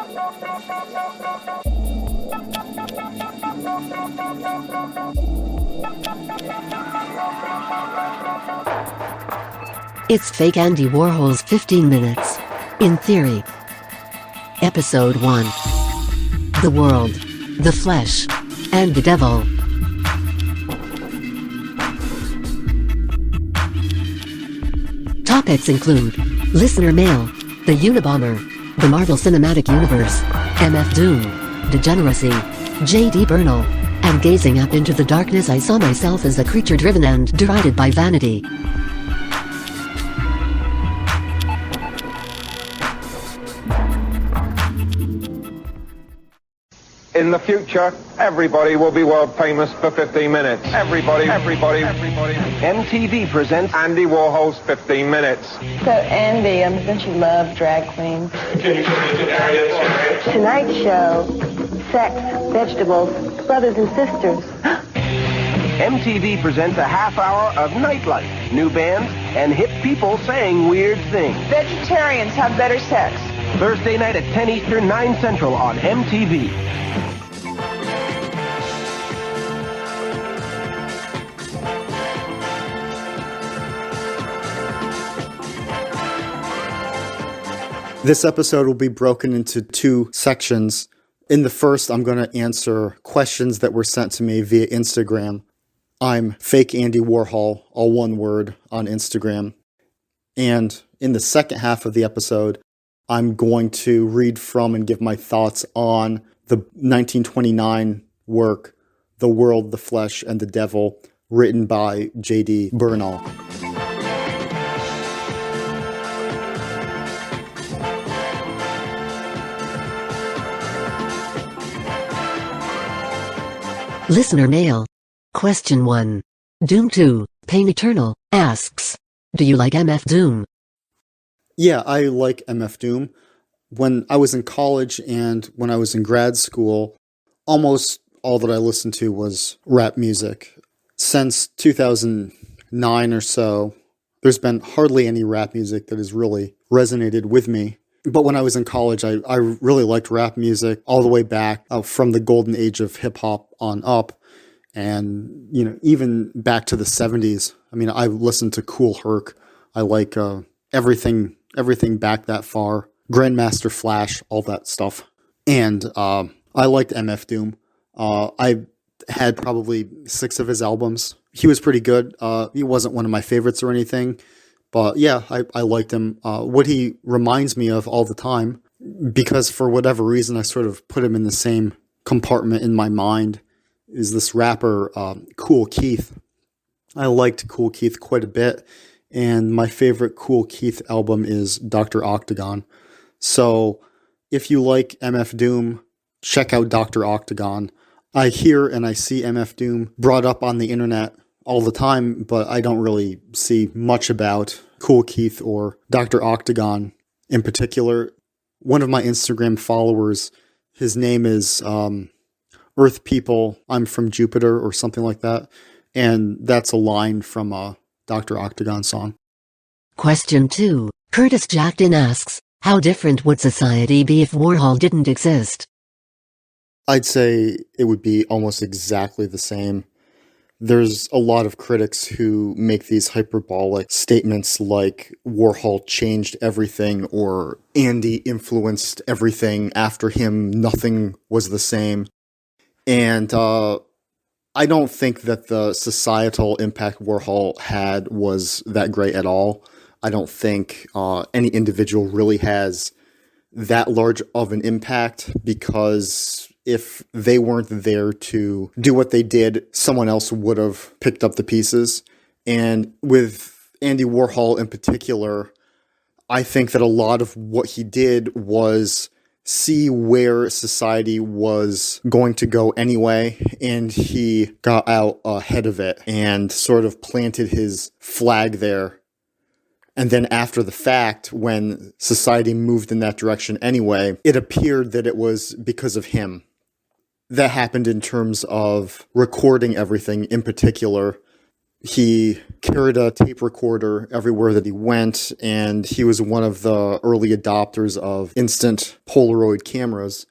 It's Fake Andy Warhol's 15 Minutes. In Theory. Episode 1. The World, the Flesh, and the Devil. Topics include listener mail, the Unabomber, the Marvel Cinematic Universe, MF Doom, Degeneracy, J.D. Bernal, and gazing up into the darkness I saw myself as a creature driven and derided by vanity. In the future, everybody will be world famous for 15 minutes. Everybody. MTV presents Andy Warhol's 15 minutes. So, Andy, don't you love drag queens? Tonight's show, sex, vegetables, brothers and sisters. MTV presents a half hour of nightlife, new bands, and hip people saying weird things. Vegetarians have better sex. Thursday night at 10 Eastern, 9 Central on MTV. This episode will be broken into two sections. In the first, I'm going to answer questions that were sent to me via Instagram. I'm Fake Andy Warhol, all one word, on Instagram. And in the second half of the episode, I'm going to read from and give my thoughts on the 1929 work, The World, the Flesh, and the Devil, written by J.D. Bernal. Listener mail. Question 1. Doom 2, Pain Eternal, asks, do you like MF Doom? Yeah, I like MF Doom. When I was in college and when I was in grad school, almost all that I listened to was rap music. Since 2009 or so, there's been hardly any rap music that has really resonated with me. But when I was in college, I really liked rap music all the way back from the golden age of hip-hop on up. And, even back to the 70s. I mean, I listened to Kool Herc. I like everything back that far. Grandmaster Flash, all that stuff. And I liked MF Doom. I had probably 6 of his albums. He was pretty good. He wasn't one of my favorites or anything. But yeah, I liked him. What he reminds me of all the time, because for whatever reason I sort of put him in the same compartment in my mind, is this rapper Kool Keith. I liked Kool Keith quite a bit, and my favorite Kool Keith album is Dr. Octagon. So if you like MF Doom, check out Dr. Octagon. I hear and I see MF Doom brought up on the internet all the time, but I don't really see much about Kool Keith or Dr. Octagon in particular. One of my Instagram followers, his name is Earth People, I'm from Jupiter, or something like that. And that's a line from a Dr. Octagon song. Question 2. Curtis Jackson asks, how different would society be if Warhol didn't exist? I'd say it would be almost exactly the same. There's a lot of critics who make these hyperbolic statements like Warhol changed everything or Andy influenced everything. After him, nothing was the same. And I don't think that the societal impact Warhol had was that great at all. I don't think any individual really has that large of an impact, because if they weren't there to do what they did, someone else would have picked up the pieces. And with Andy Warhol in particular, I think that a lot of what he did was see where society was going to go anyway, and he got out ahead of it and sort of planted his flag there. And then after the fact, when society moved in that direction anyway, it appeared that it was because of him. That happened in terms of recording everything in particular. He carried a tape recorder everywhere that he went, and he was one of the early adopters of instant Polaroid cameras.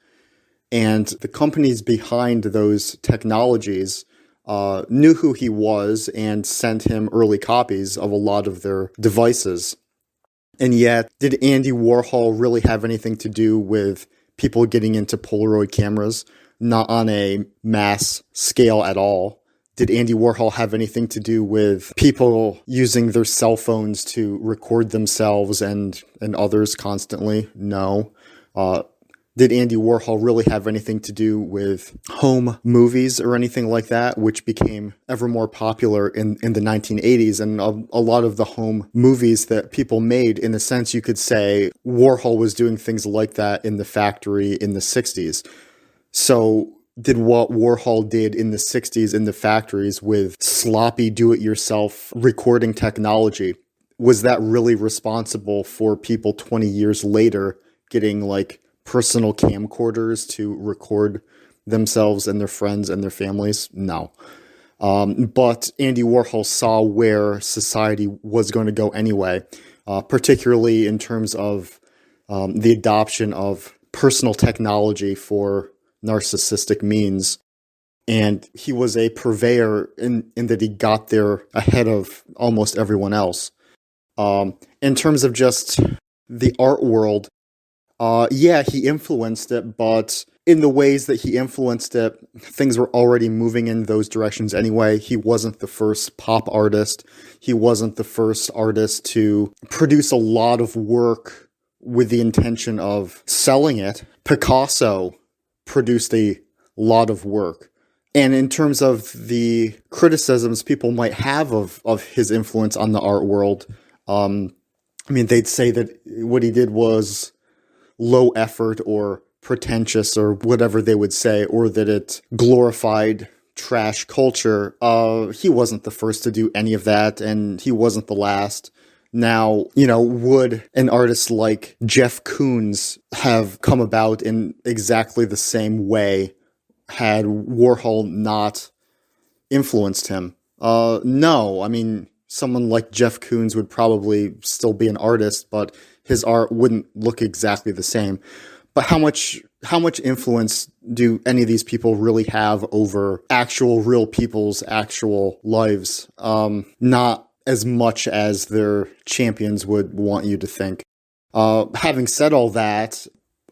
And the companies behind those technologies knew who he was and sent him early copies of a lot of their devices. And yet, did Andy Warhol really have anything to do with people getting into Polaroid cameras? Not on a mass scale at all. Did Andy Warhol have anything to do with people using their cell phones to record themselves and others constantly? No. Did Andy Warhol really have anything to do with home movies or anything like that, which became ever more popular in the 1980s? And a lot of the home movies that people made, in a sense, you could say Warhol was doing things like that in the factory in the 60s. So did what Warhol did in the 60s in the factories with sloppy do-it-yourself recording technology, was that really responsible for people 20 years later getting like personal camcorders to record themselves and their friends and their families? No. But Andy Warhol saw where society was going to go anyway, particularly in terms of the adoption of personal technology for narcissistic means. And he was a purveyor in that he got there ahead of almost everyone else. In terms of just the art world, yeah, he influenced it, but in the ways that he influenced it, things were already moving in those directions anyway. He wasn't the first pop artist. He wasn't the first artist to produce a lot of work with the intention of selling it. Picasso produced a lot of work. And in terms of the criticisms people might have of his influence on the art world, I mean, they'd say that what he did was low effort or pretentious or whatever they would say, or that it glorified trash culture. He wasn't the first to do any of that, and he wasn't the last. Now, would an artist like Jeff Koons have come about in exactly the same way had Warhol not influenced him? No. I mean, someone like Jeff Koons would probably still be an artist, but his art wouldn't look exactly the same. But how much influence do any of these people really have over actual real people's actual lives? Not as much as their champions would want you to think. Having said all that,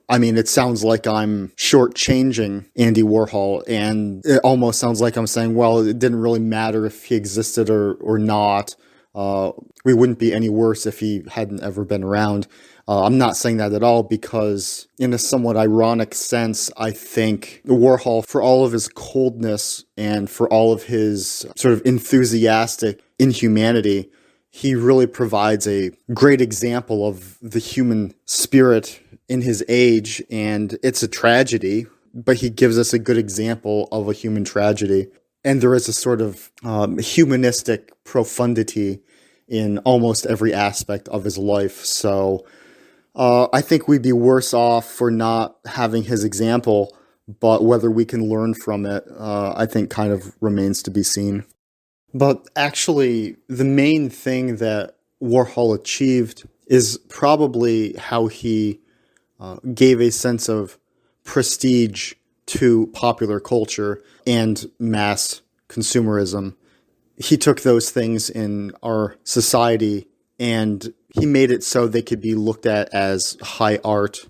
I mean, it sounds like I'm shortchanging Andy Warhol, and it almost sounds like I'm saying, well, it didn't really matter if he existed or not. We wouldn't be any worse if he hadn't ever been around. I'm not saying that at all, because in a somewhat ironic sense, I think Warhol, for all of his coldness and for all of his sort of enthusiastic inhumanity, he really provides a great example of the human spirit in his age, and it's a tragedy, but he gives us a good example of a human tragedy. And there is a sort of humanistic profundity in almost every aspect of his life. So I think we'd be worse off for not having his example, but whether we can learn from it, I think kind of remains to be seen. But actually, the main thing that Warhol achieved is probably how he gave a sense of prestige to popular culture and mass consumerism. He took those things in our society and he made it so they could be looked at as high art.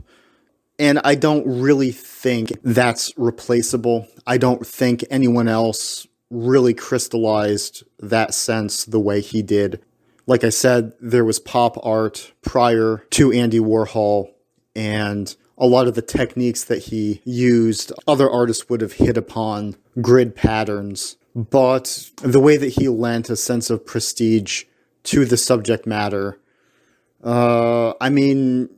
And I don't really think that's replaceable. I don't think anyone else really crystallized that sense the way he did. Like I said, there was pop art prior to Andy Warhol, and a lot of the techniques that he used, other artists would have hit upon grid patterns. But the way that he lent a sense of prestige to the subject matter, I mean,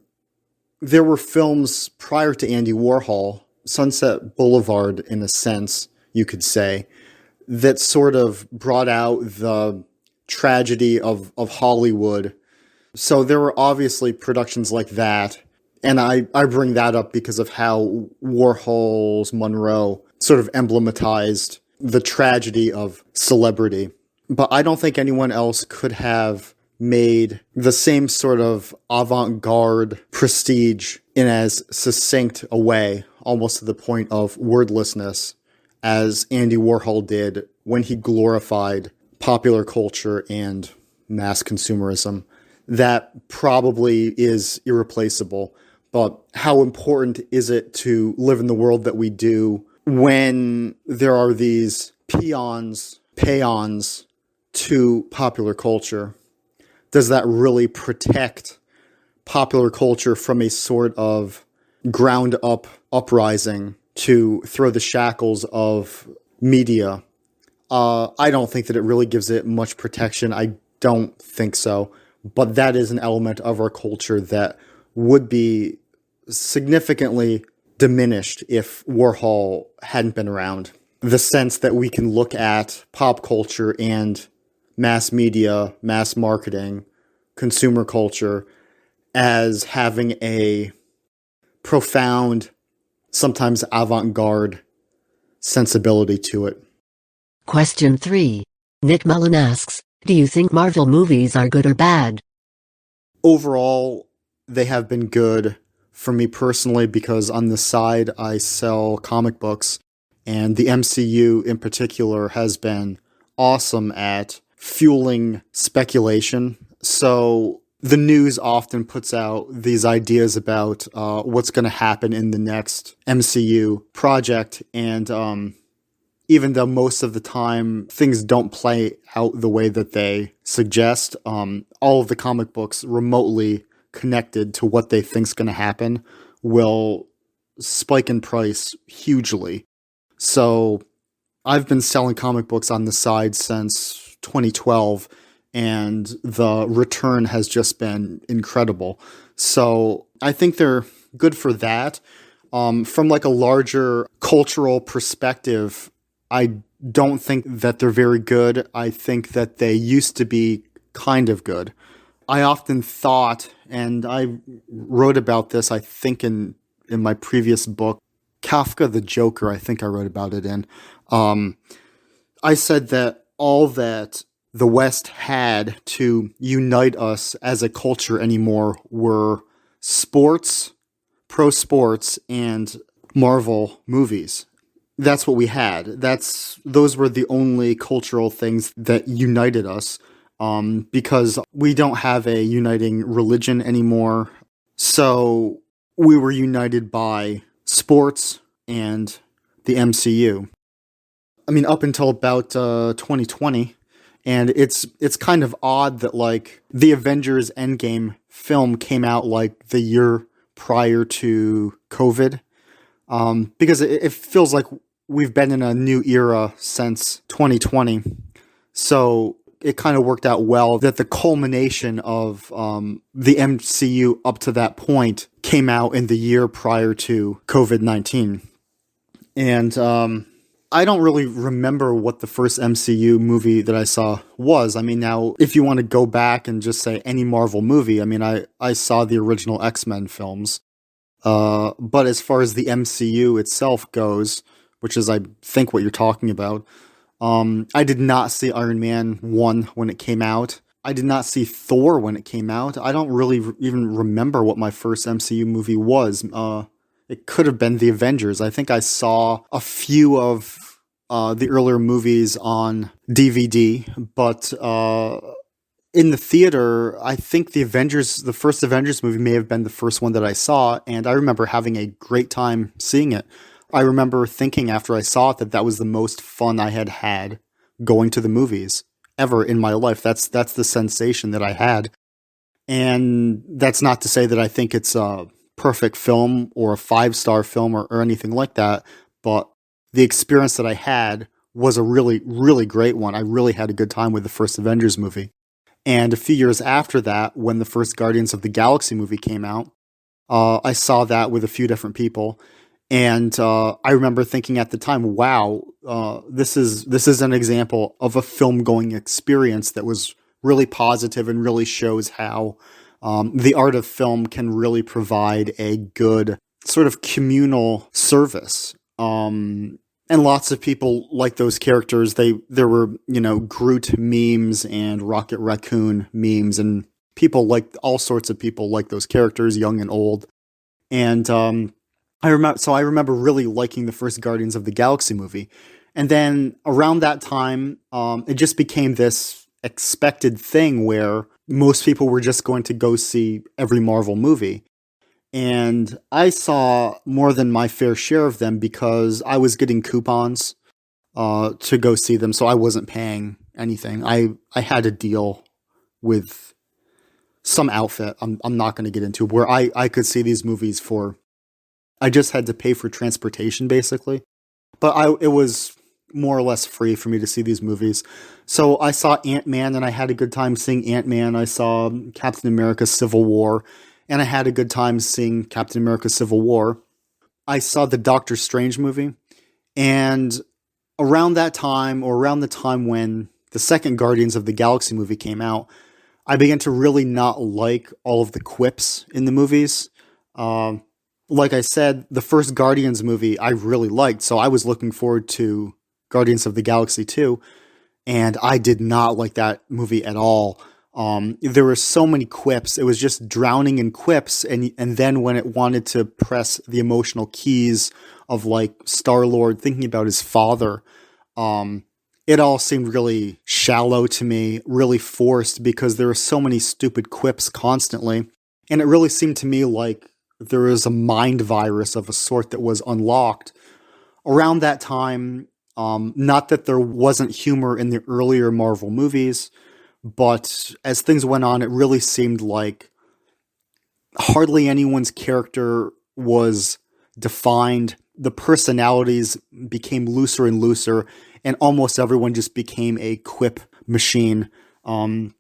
there were films prior to Andy Warhol, Sunset Boulevard in a sense, you could say, that sort of brought out the tragedy of Hollywood. So there were obviously productions like that. And I bring that up because of how Warhol's Monroe sort of emblematized the tragedy of celebrity. But I don't think anyone else could have made the same sort of avant-garde prestige in as succinct a way, almost to the point of wordlessness, as Andy Warhol did when he glorified popular culture and mass consumerism. That probably is irreplaceable. But how important is it to live in the world that we do when there are these peons to popular culture? Does that really protect popular culture from a sort of ground up uprising to throw the shackles of media? I don't think that it really gives it much protection. I don't think so. But that is an element of our culture that would be significantly diminished if Warhol hadn't been around. The sense that we can look at pop culture and mass media, mass marketing, consumer culture as having a profound, sometimes avant-garde sensibility to it. Question 3. Nick Mullen asks, do you think Marvel movies are good or bad? Overall, they have been good for me personally because on the side I sell comic books, and the MCU in particular has been awesome at fueling speculation. So the news often puts out these ideas about what's going to happen in the next MCU project, and even though most of the time things don't play out the way that they suggest, all of the comic books remotely connected to what they think's going to happen will spike in price hugely. So I've been selling comic books on the side since 2012, and the return has just been incredible. So I think they're good for that. From like a larger cultural perspective, I don't think that they're very good. I think that they used to be kind of good. I often thought, and I wrote about this, I think in my previous book, Kafka the Joker, I think I wrote about it in. I said that all that the West had to unite us as a culture anymore were sports, pro sports, and Marvel movies. That's what we had. Those were the only cultural things that united us, because we don't have a uniting religion anymore. So we were united by sports and the MCU. I mean, up until about 2020, and it's kind of odd that like the Avengers Endgame film came out like the year prior to COVID, because it feels like we've been in a new era since 2020. So it kind of worked out well that the culmination of the MCU up to that point came out in the year prior to COVID-19. And I don't really remember what the first MCU movie that I saw was. I mean, now, if you want to go back and just say any Marvel movie, I mean, I saw the original X-Men films. But as far as the MCU itself goes, which is, I think, what you're talking about, I did not see Iron Man 1 when it came out. I did not see Thor when it came out. I don't really even remember what my first MCU movie was. It could have been The Avengers. I think I saw a few of the earlier movies on DVD, but in the theater, I think the first Avengers movie may have been the first one that I saw, and I remember having a great time seeing it. I remember thinking after I saw it that was the most fun I had had going to the movies ever in my life. That's the sensation that I had. And that's not to say that I think it's a perfect film or a 5-star film or anything like that, but the experience that I had was a really, really great one. I really had a good time with the first Avengers movie. And a few years after that, when the first Guardians of the Galaxy movie came out, I saw that with a few different people. And I remember thinking at the time, wow, this is an example of a film-going experience that was really positive and really shows how the art of film can really provide a good sort of communal service. And lots of people like those characters. There were, Groot memes and Rocket Raccoon memes, and people like all sorts of people like those characters, young and old. And I remember really liking the first Guardians of the Galaxy movie. And then around that time, it just became this expected thing where most people were just going to go see every Marvel movie. And I saw more than my fair share of them because I was getting coupons to go see them, so I wasn't paying anything. I had a deal with some outfit I'm not going to get into where I could see these movies for. I just had to pay for transportation basically, but it was more or less free for me to see these movies. So I saw Ant-Man and I had a good time seeing Ant-Man. I saw Captain America Civil War and I had a good time seeing Captain America Civil War. I saw the Doctor Strange movie, and around that time, or around the time when the second Guardians of the Galaxy movie came out, I began to really not like all of the quips in the movies. Like I said, the first Guardians movie I really liked, so I was looking forward to Guardians of the Galaxy 2, and I did not like that movie at all. There were so many quips. It was just drowning in quips, and then when it wanted to press the emotional keys of like Star-Lord thinking about his father, it all seemed really shallow to me, really forced, because there were so many stupid quips constantly, and it really seemed to me like there was a mind virus of a sort that was unlocked around that time. Not that there wasn't humor in the earlier Marvel movies, but as things went on, it really seemed like hardly anyone's character was defined. The personalities became looser and looser, and almost everyone just became a quip machine. I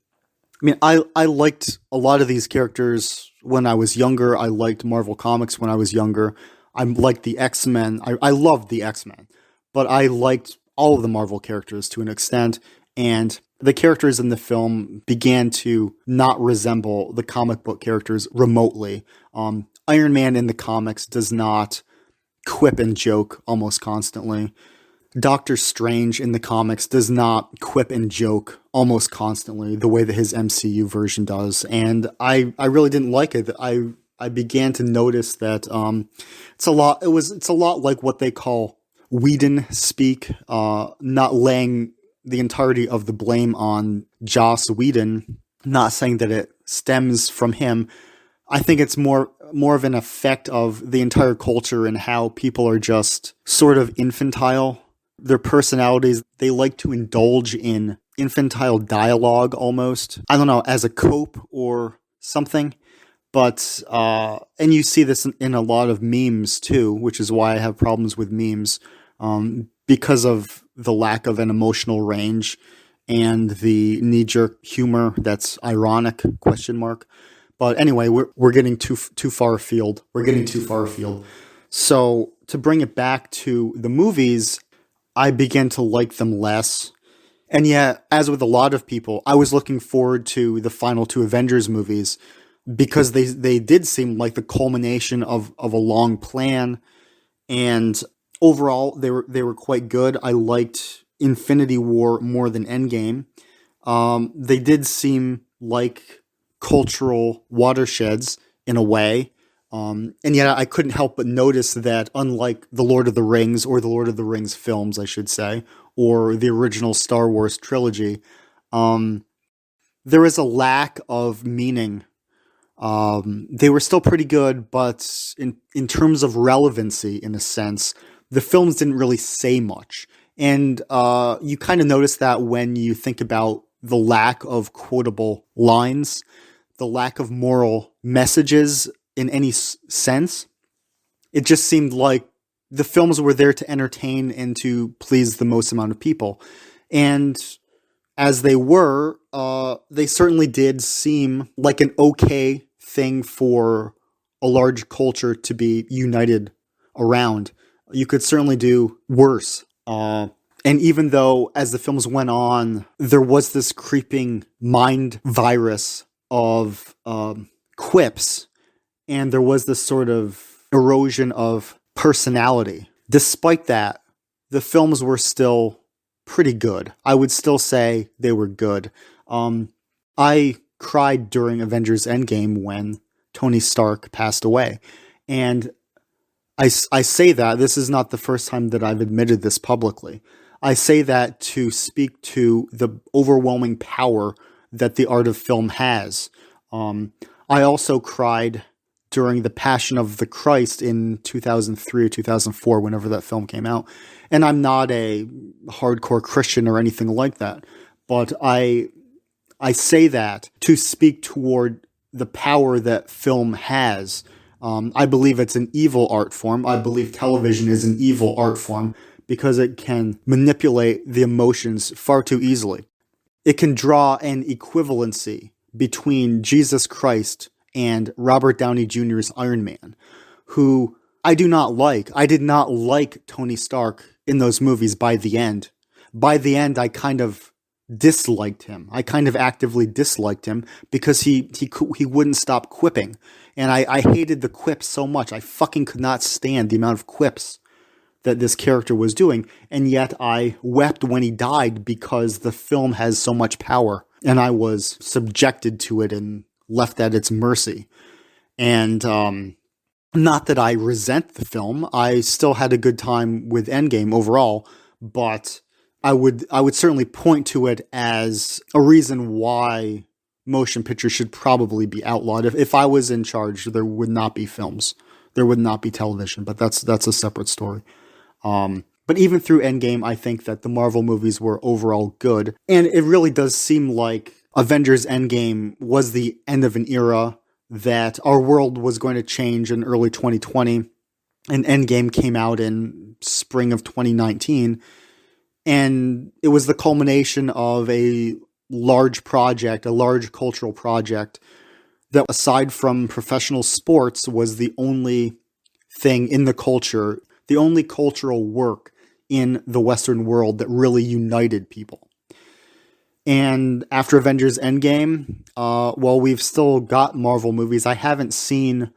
liked a lot of these characters when I was younger. I liked Marvel Comics when I was younger. I liked the X-Men. I loved the X-Men, but I liked all of the Marvel characters to an extent, and the characters in the film began to not resemble the comic book characters remotely. Iron Man in the comics does not quip and joke almost constantly. Doctor Strange in the comics does not quip and joke almost constantly the way that his MCU version does. And I really didn't like it. I began to notice that it's a lot like what they call Whedon speak, not laying the entirety of the blame on Joss Whedon, not saying that it stems from him. I think it's more of an effect of the entire culture and how people are just sort of infantile. Their personalities, they like to indulge in infantile dialogue almost. I don't know, as a cope or something. But, and you see this in a lot of memes too, which is why I have problems with memes, because of the lack of an emotional range and the knee-jerk humor that's ironic, question mark. But anyway, we're getting too far afield. So to bring it back to the movies, I began to like them less. And yet, as with a lot of people, I was looking forward to the final two Avengers movies because they did seem like the culmination of a long plan. And overall, they were quite good. I liked Infinity War more than Endgame. They did seem like cultural watersheds in a way. And yet I couldn't help but notice that unlike The Lord of the Rings, or the Lord of the Rings films, I should say, or the original Star Wars trilogy, there is a lack of meaning. They were still pretty good, but in terms of relevancy, in a sense, the films didn't really say much. And you kind of notice that when you think about the lack of quotable lines, the lack of moral messages in any sense. It just seemed like the films were there to entertain and to please the most amount of people. And as they were, they certainly did seem like an okay thing for a large culture to be united around. You could certainly do worse. And even though, as the films went on, there was this creeping mind virus of quips, and there was this sort of erosion of personality. Despite that, the films were still pretty good. I would still say they were good. I cried during Avengers Endgame when Tony Stark passed away. And I say that, this is not the first time that I've admitted this publicly. I say that to speak to the overwhelming power that the art of film has. I also cried during The Passion of the Christ in 2003 or 2004, whenever that film came out. And I'm not a hardcore Christian or anything like that, but I say that to speak toward the power that film has. I believe it's an evil art form. I believe television is an evil art form because it can manipulate the emotions far too easily. It can draw an equivalency between Jesus Christ and Robert Downey Jr.'s Iron Man, who I do not like. I did not like Tony Stark in those movies by the end. By the end, I kind of disliked him. I kind of actively disliked him because he wouldn't stop quipping. And I hated the quips so much. I fucking could not stand the amount of quips that this character was doing. And yet I wept when he died because the film has so much power. And I was subjected to it and left at its mercy. And not that I resent the film. I still had a good time with Endgame overall. But I would certainly point to it as a reason why motion pictures should probably be outlawed. If I was in charge, there would not be films. There would not be television, but that's a separate story. But even through Endgame, I think that the Marvel movies were overall good. And it really does seem like Avengers Endgame was the end of an era, that our world was going to change in early 2020. And Endgame came out in spring of 2019. And it was the culmination of a large project, a large cultural project that, aside from professional sports, was the only thing in the culture, the only cultural work in the Western world that really united people. And after Avengers Endgame, while we've still got Marvel movies, I haven't seen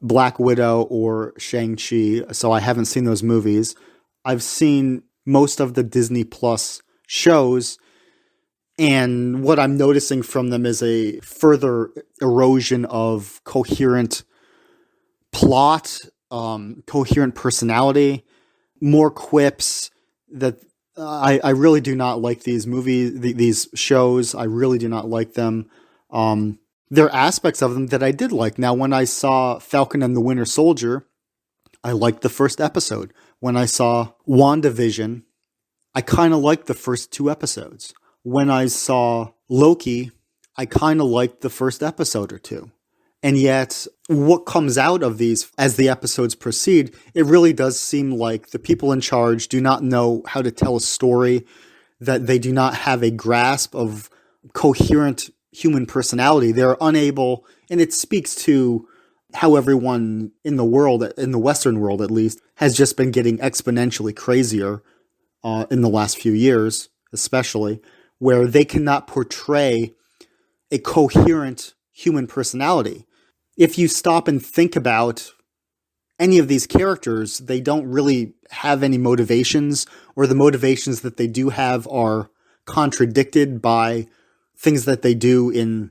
Black Widow or Shang-Chi, so I haven't seen those movies. I've seen most of the Disney Plus shows, and what I'm noticing from them is a further erosion of coherent plot, coherent personality, more quips. That I really do not like these movies, these shows. I really do not like them. There are aspects of them that I did like. Now, when I saw Falcon and the Winter Soldier, I liked the first episode. When I saw WandaVision, I kind of liked the first 2 episodes. When I saw Loki, I kind of liked the first episode or 2. And yet, what comes out of these as the episodes proceed, it really does seem like the people in charge do not know how to tell a story, that they do not have a grasp of coherent human personality. They're unable, and it speaks to how everyone in the world, in the Western world at least, has just been getting exponentially crazier in the last few years, especially, where they cannot portray a coherent human personality. If you stop and think about any of these characters, they don't really have any motivations, or the motivations that they do have are contradicted by things that they do in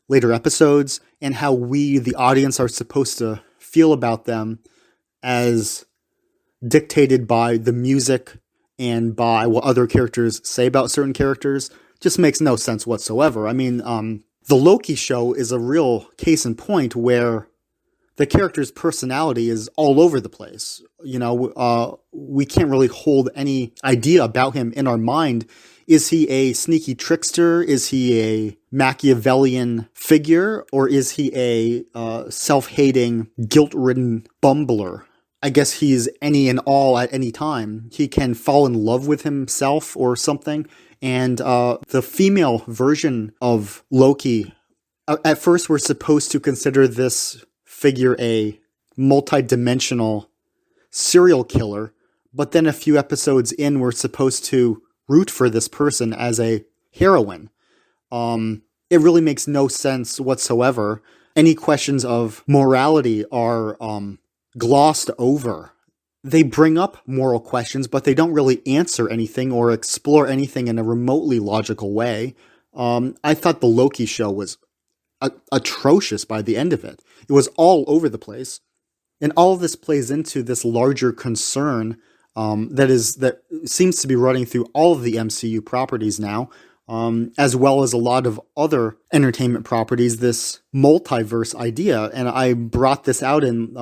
later episodes, and how we, the audience, are supposed to feel about them as dictated by the music and by what other characters say about certain characters, just makes no sense whatsoever. I mean, the Loki show is a real case in point where the character's personality is all over the place. You know, we can't really hold any idea about him in our mind. Is he a sneaky trickster? Is he a Machiavellian figure? Or is he a self-hating, guilt-ridden bumbler? I guess he's any and all at any time. He can fall in love with himself or something. And the female version of Loki, at first we're supposed to consider this figure a multi-dimensional serial killer, but then a few episodes in, we're supposed to root for this person as a heroine. It really makes no sense whatsoever. Any questions of morality are glossed over. they bring up moral questions, but they don't really answer anything or explore anything in a remotely logical way. I thought the Loki show was atrocious by the end of it. It was all over the place. And all of this plays into this larger concern that seems to be running through all of the MCU properties now, as well as a lot of other entertainment properties, this multiverse idea. And I brought this out in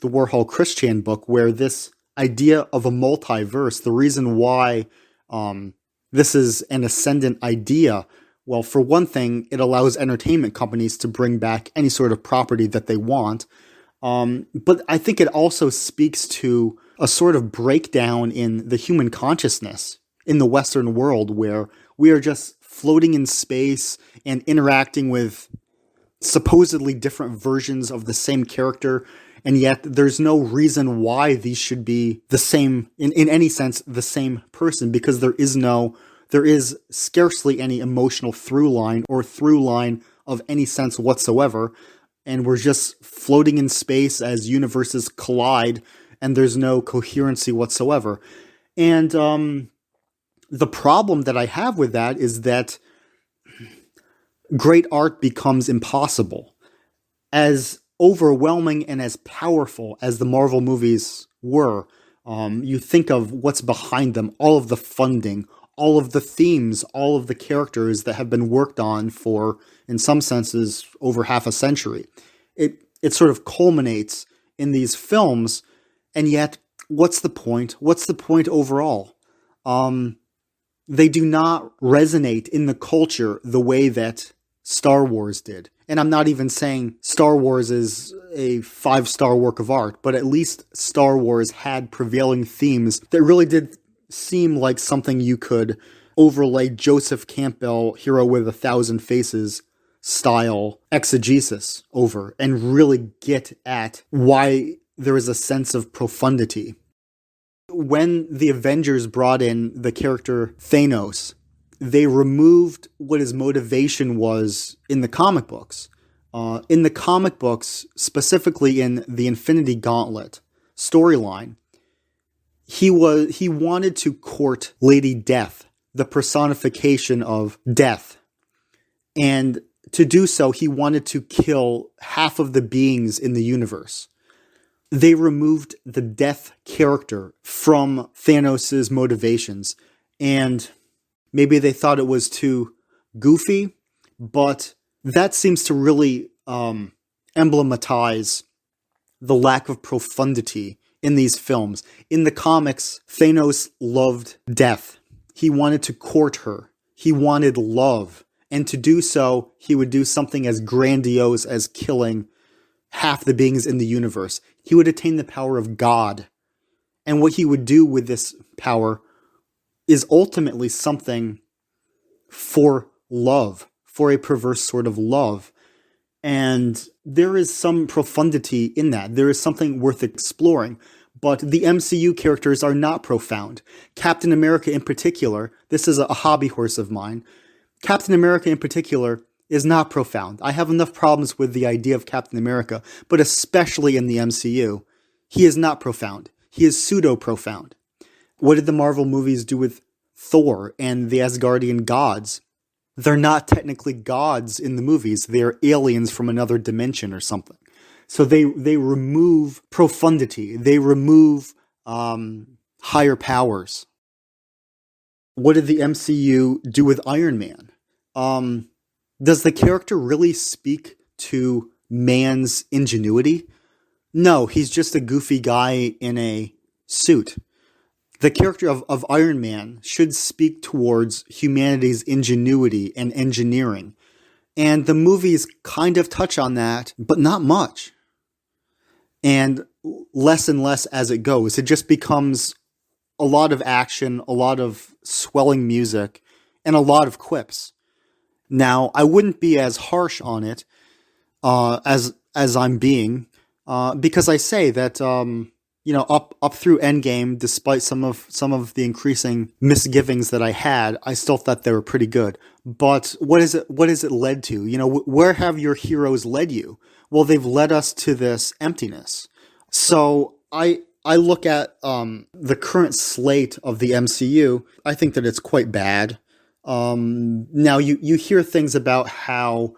the Warhol Christian book, where this idea of a multiverse, the reason why this is an ascendant idea, well, for one thing, it allows entertainment companies to bring back any sort of property that they want. But I think it also speaks to a sort of breakdown in the human consciousness in the Western world, where we are just floating in space and interacting with supposedly different versions of the same character, and yet there's no reason why these should be the same, in any sense, the same person, because there is scarcely any emotional through line of any sense whatsoever. And we're just floating in space as universes collide, and there's no coherency whatsoever. And the problem that I have with that is that great art becomes impossible. As overwhelming and as powerful as the Marvel movies were, you think of what's behind them, all of the funding, all of the themes, all of the characters that have been worked on for, in some senses, over half a century. It sort of culminates in these films, and yet, what's the point? What's the point overall? They do not resonate in the culture the way that Star Wars did. And I'm not even saying Star Wars is a 5-star work of art, but at least Star Wars had prevailing themes that really did seem like something you could overlay Joseph Campbell, Hero with 1,000 Faces style exegesis over and really get at why there is a sense of profundity. When the Avengers brought in the character Thanos, they removed what his motivation was in the comic books. In the comic books, specifically in the Infinity Gauntlet storyline, he wanted to court Lady Death, the personification of death. And to do so, he wanted to kill half of the beings in the universe. They removed the death character from Thanos' motivations, and maybe they thought it was too goofy, but that seems to really emblematize the lack of profundity in these films. In the comics, Thanos loved death. He wanted to court her. He wanted love. And to do so, he would do something as grandiose as killing half the beings in the universe. He would attain the power of God. And what he would do with this power is ultimately something for love, for a perverse sort of love. And there is some profundity in that. There is something worth exploring. But the MCU characters are not profound. Captain America in particular, this is a hobby horse of mine, Captain America in particular is not profound. I have enough problems with the idea of Captain America, but especially in the MCU, he is not profound. He is pseudo-profound. What did the Marvel movies do with Thor and the Asgardian gods? They're not technically gods in the movies. They're aliens from another dimension or something. So they remove profundity. They remove higher powers. What did the MCU do with Iron Man? Does the character really speak to man's ingenuity? No, he's just a goofy guy in a suit. The character of Iron Man should speak towards humanity's ingenuity and engineering. And the movies kind of touch on that, but not much. And less as it goes. It just becomes a lot of action, a lot of swelling music, and a lot of quips. Now, I wouldn't be as harsh on it as I'm being, because I say that up through Endgame, despite some of the increasing misgivings that I had, I still thought they were pretty good. But what has it led to? Where have your heroes led you? Well, they've led us to this emptiness. So I I look at the current slate of the MCU, I think that it's quite bad. Now, you hear things about how,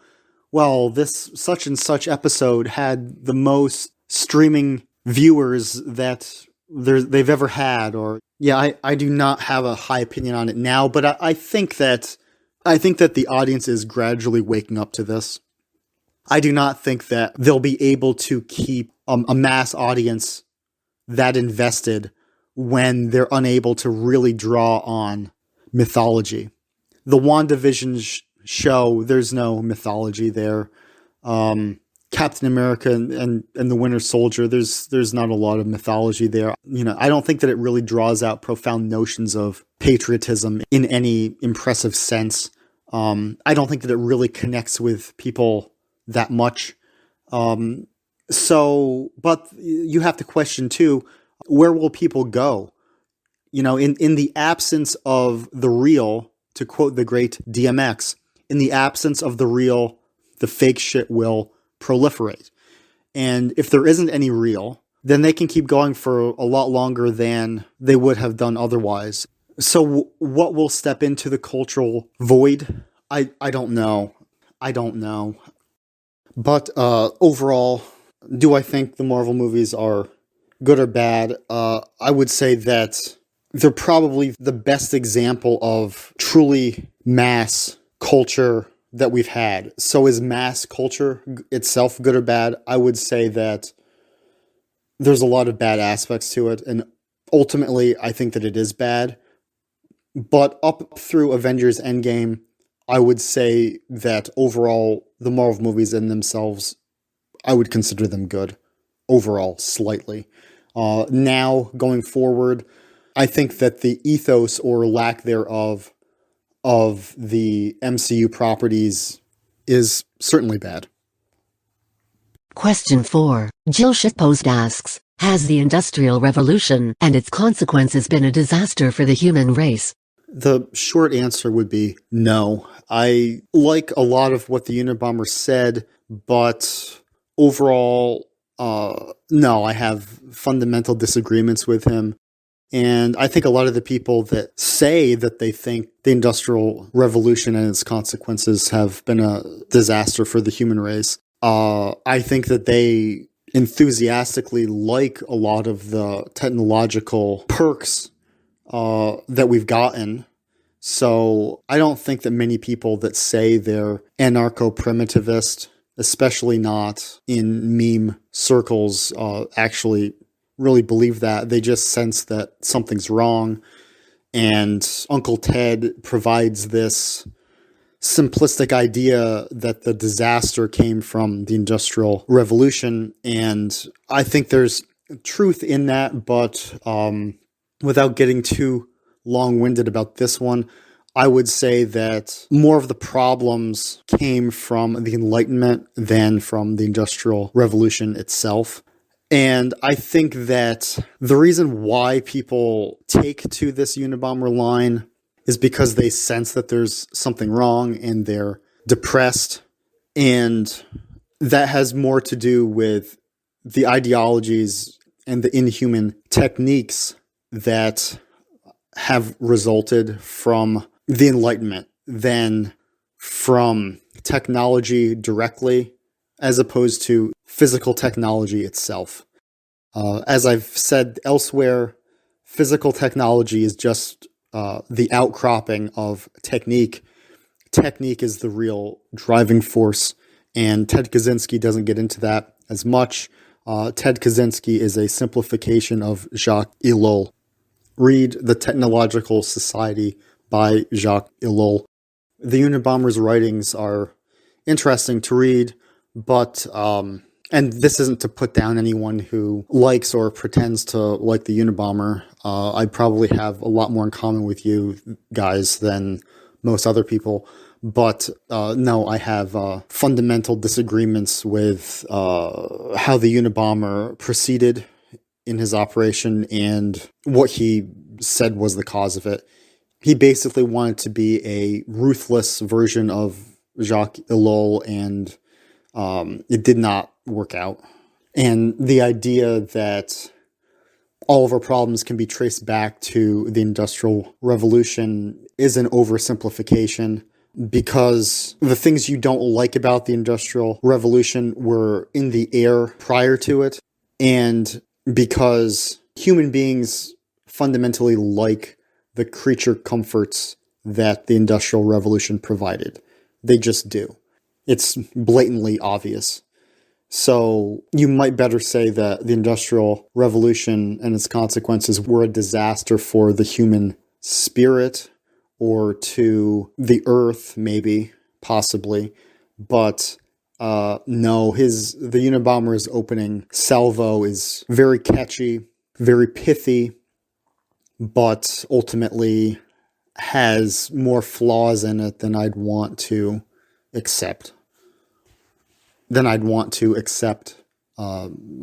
well, this such and such episode had the most streaming viewers that they've ever had, or yeah, I do not have a high opinion on it now, but I think that the audience is gradually waking up to this. I do not think that they'll be able to keep a mass audience that invested when they're unable to really draw on mythology. The WandaVision show, there's no mythology there. Captain America and the Winter Soldier, there's not a lot of mythology there. You know, I don't think that it really draws out profound notions of patriotism in any impressive sense. I don't think that it really connects with people that much. But you have to question too, where will people go? You know, in the absence of the real, to quote the great DMX, in the absence of the real, the fake shit will proliferate. And if there isn't any real, then they can keep going for a lot longer than they would have done otherwise. So what will step into the cultural void? I don't know. But overall, do I think the Marvel movies are good or bad? I would say that they're probably the best example of truly mass culture that we've had. So is mass culture itself good or bad? I would say that there's a lot of bad aspects to it, and ultimately I think that it is bad. But up through Avengers Endgame, I would say that overall the Marvel movies in themselves, I would consider them good. Overall, slightly. Now, going forward, I think that the ethos or lack thereof of the MCU properties is certainly bad. Question 4. Jill Shitpost asks, has the Industrial Revolution and its consequences been a disaster for the human race? The short answer would be no. I like a lot of what the Unabomber said, but overall, no, I have fundamental disagreements with him. And I think a lot of the people that say that they think the Industrial Revolution and its consequences have been a disaster for the human race, I think that they enthusiastically like a lot of the technological perks that we've gotten. So I don't think that many people that say they're anarcho-primitivist, especially not in meme circles, actually really believe that. They just sense that something's wrong. And Uncle Ted provides this simplistic idea that the disaster came from the Industrial Revolution. And I think there's truth in that, but without getting too long-winded about this one, I would say that more of the problems came from the Enlightenment than from the Industrial Revolution itself. And I think that the reason why people take to this Unabomber line is because they sense that there's something wrong and they're depressed. And that has more to do with the ideologies and the inhuman techniques that have resulted from the Enlightenment than from technology directly, as opposed to physical technology itself. As I've said elsewhere, physical technology is just the outcropping of technique. Technique is the real driving force, and Ted Kaczynski doesn't get into that as much. Ted Kaczynski is a simplification of Jacques Ellul. Read The Technological Society by Jacques Ellul. The Unabomber's writings are interesting to read, but, and this isn't to put down anyone who likes or pretends to like the Unabomber. I probably have a lot more in common with you guys than most other people. But no, I have fundamental disagreements with how the Unabomber proceeded in his operation and what he said was the cause of it. He basically wanted to be a ruthless version of Jacques Ellul, and it did not work out. And the idea that all of our problems can be traced back to the Industrial Revolution is an oversimplification, because the things you don't like about the Industrial Revolution were in the air prior to it, and because human beings fundamentally like the creature comforts that the Industrial Revolution provided. They just do. It's blatantly obvious. So you might better say that the Industrial Revolution and its consequences were a disaster for the human spirit, or to the earth, maybe, possibly. But no, the Unabomber's opening salvo is very catchy, very pithy, but ultimately has more flaws in it than I'd want to accept.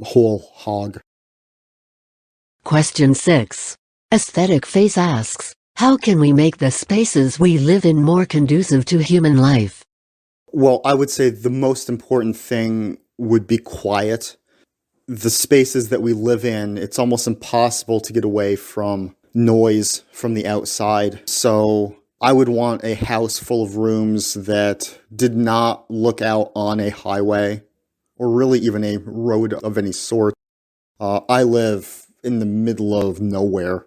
Whole hog. Question 6. Aesthetic Face asks, how can we make the spaces we live in more conducive to human life? Well, I would say the most important thing would be quiet. The spaces that we live in, it's almost impossible to get away from noise from the outside. So I would want a house full of rooms that did not look out on a highway or really even a road of any sort. I live in the middle of nowhere.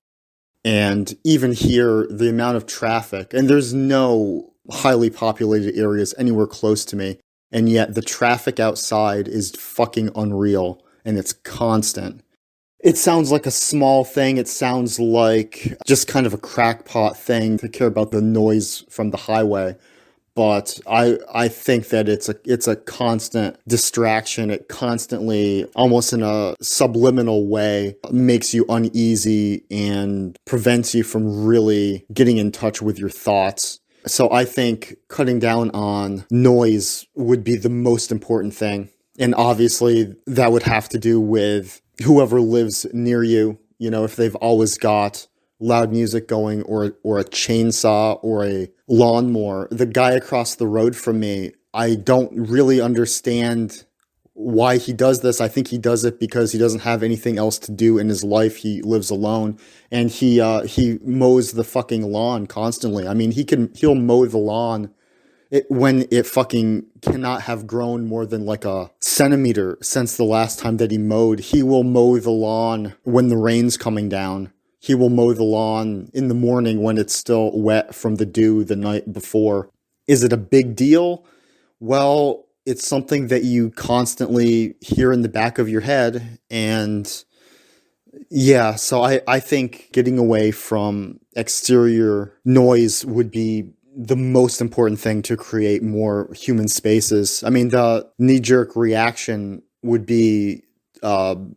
And even here, the amount of traffic, and there's no highly populated areas anywhere close to me, and yet the traffic outside is fucking unreal, and it's constant. It sounds like a small thing. It sounds like just kind of a crackpot thing to care about the noise from the highway. But I think that it's a constant distraction. It constantly, almost in a subliminal way, makes you uneasy and prevents you from really getting in touch with your thoughts. So I think cutting down on noise would be the most important thing. And obviously that would have to do with whoever lives near you. You know, if they've always got loud music going, or a chainsaw or a lawnmower. The guy across the road from me, I don't really understand why he does this. I think he does it because he doesn't have anything else to do in his life. He lives alone, and he mows the fucking lawn constantly. I mean, he'll mow the lawn when it fucking cannot have grown more than like a centimeter since the last time that he mowed. He will mow the lawn when the rain's coming down. He will mow the lawn in the morning when it's still wet from the dew the night before. Is it a big deal? Well, it's something that you constantly hear in the back of your head. And yeah, so I think getting away from exterior noise would be the most important thing to create more human spaces. I mean, the knee-jerk reaction would be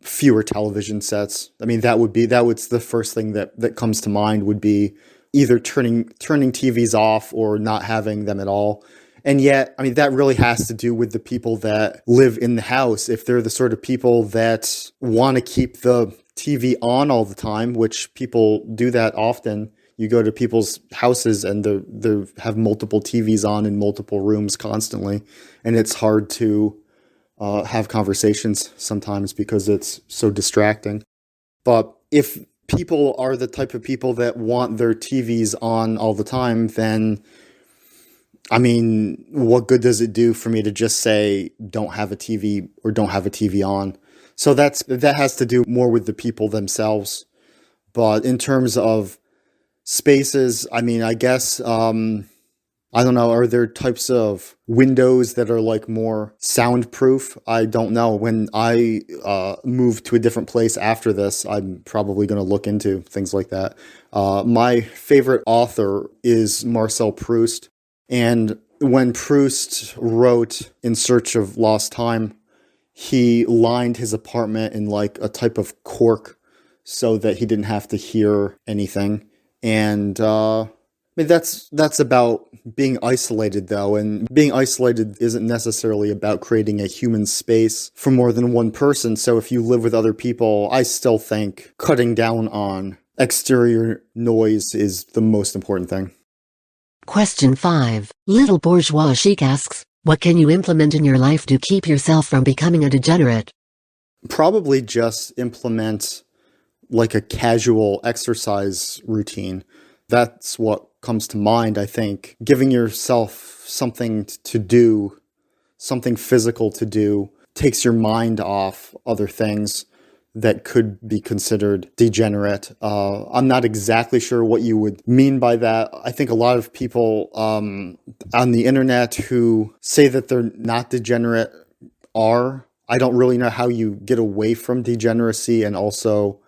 fewer television sets. I mean, that was the first thing that comes to mind, would be either turning TVs off or not having them at all. And yet, I mean, that really has to do with the people that live in the house. If they're the sort of people that want to keep the TV on all the time, which people do that often, you go to people's houses and they have multiple TVs on in multiple rooms constantly, and it's hard to have conversations sometimes because it's so distracting. But if people are the type of people that want their TVs on all the time, then, I mean, what good does it do for me to just say, don't have a TV or don't have a TV on? So that has to do more with the people themselves. But in terms of spaces, I mean, I guess, I don't know, are there types of windows that are like more soundproof? I don't know. When I move to a different place after this, I'm probably going to look into things like that. My favorite author is Marcel Proust. And when Proust wrote In Search of Lost Time, he lined his apartment in like a type of cork so that he didn't have to hear anything. And I mean, that's about being isolated, though, and being isolated isn't necessarily about creating a human space for more than one person. So if you live with other people, I still think cutting down on exterior noise is the most important thing. Question 5. Little Bourgeois Chic asks, what can you implement in your life to keep yourself from becoming a degenerate? Probably just implement like a casual exercise routine. That's what comes to mind, I think. Giving yourself something to do, something physical to do, takes your mind off other things that could be considered degenerate. I'm not exactly sure what you would mean by that. I think a lot of people on the internet who say that they're not degenerate are. I don't really know how you get away from degeneracy and also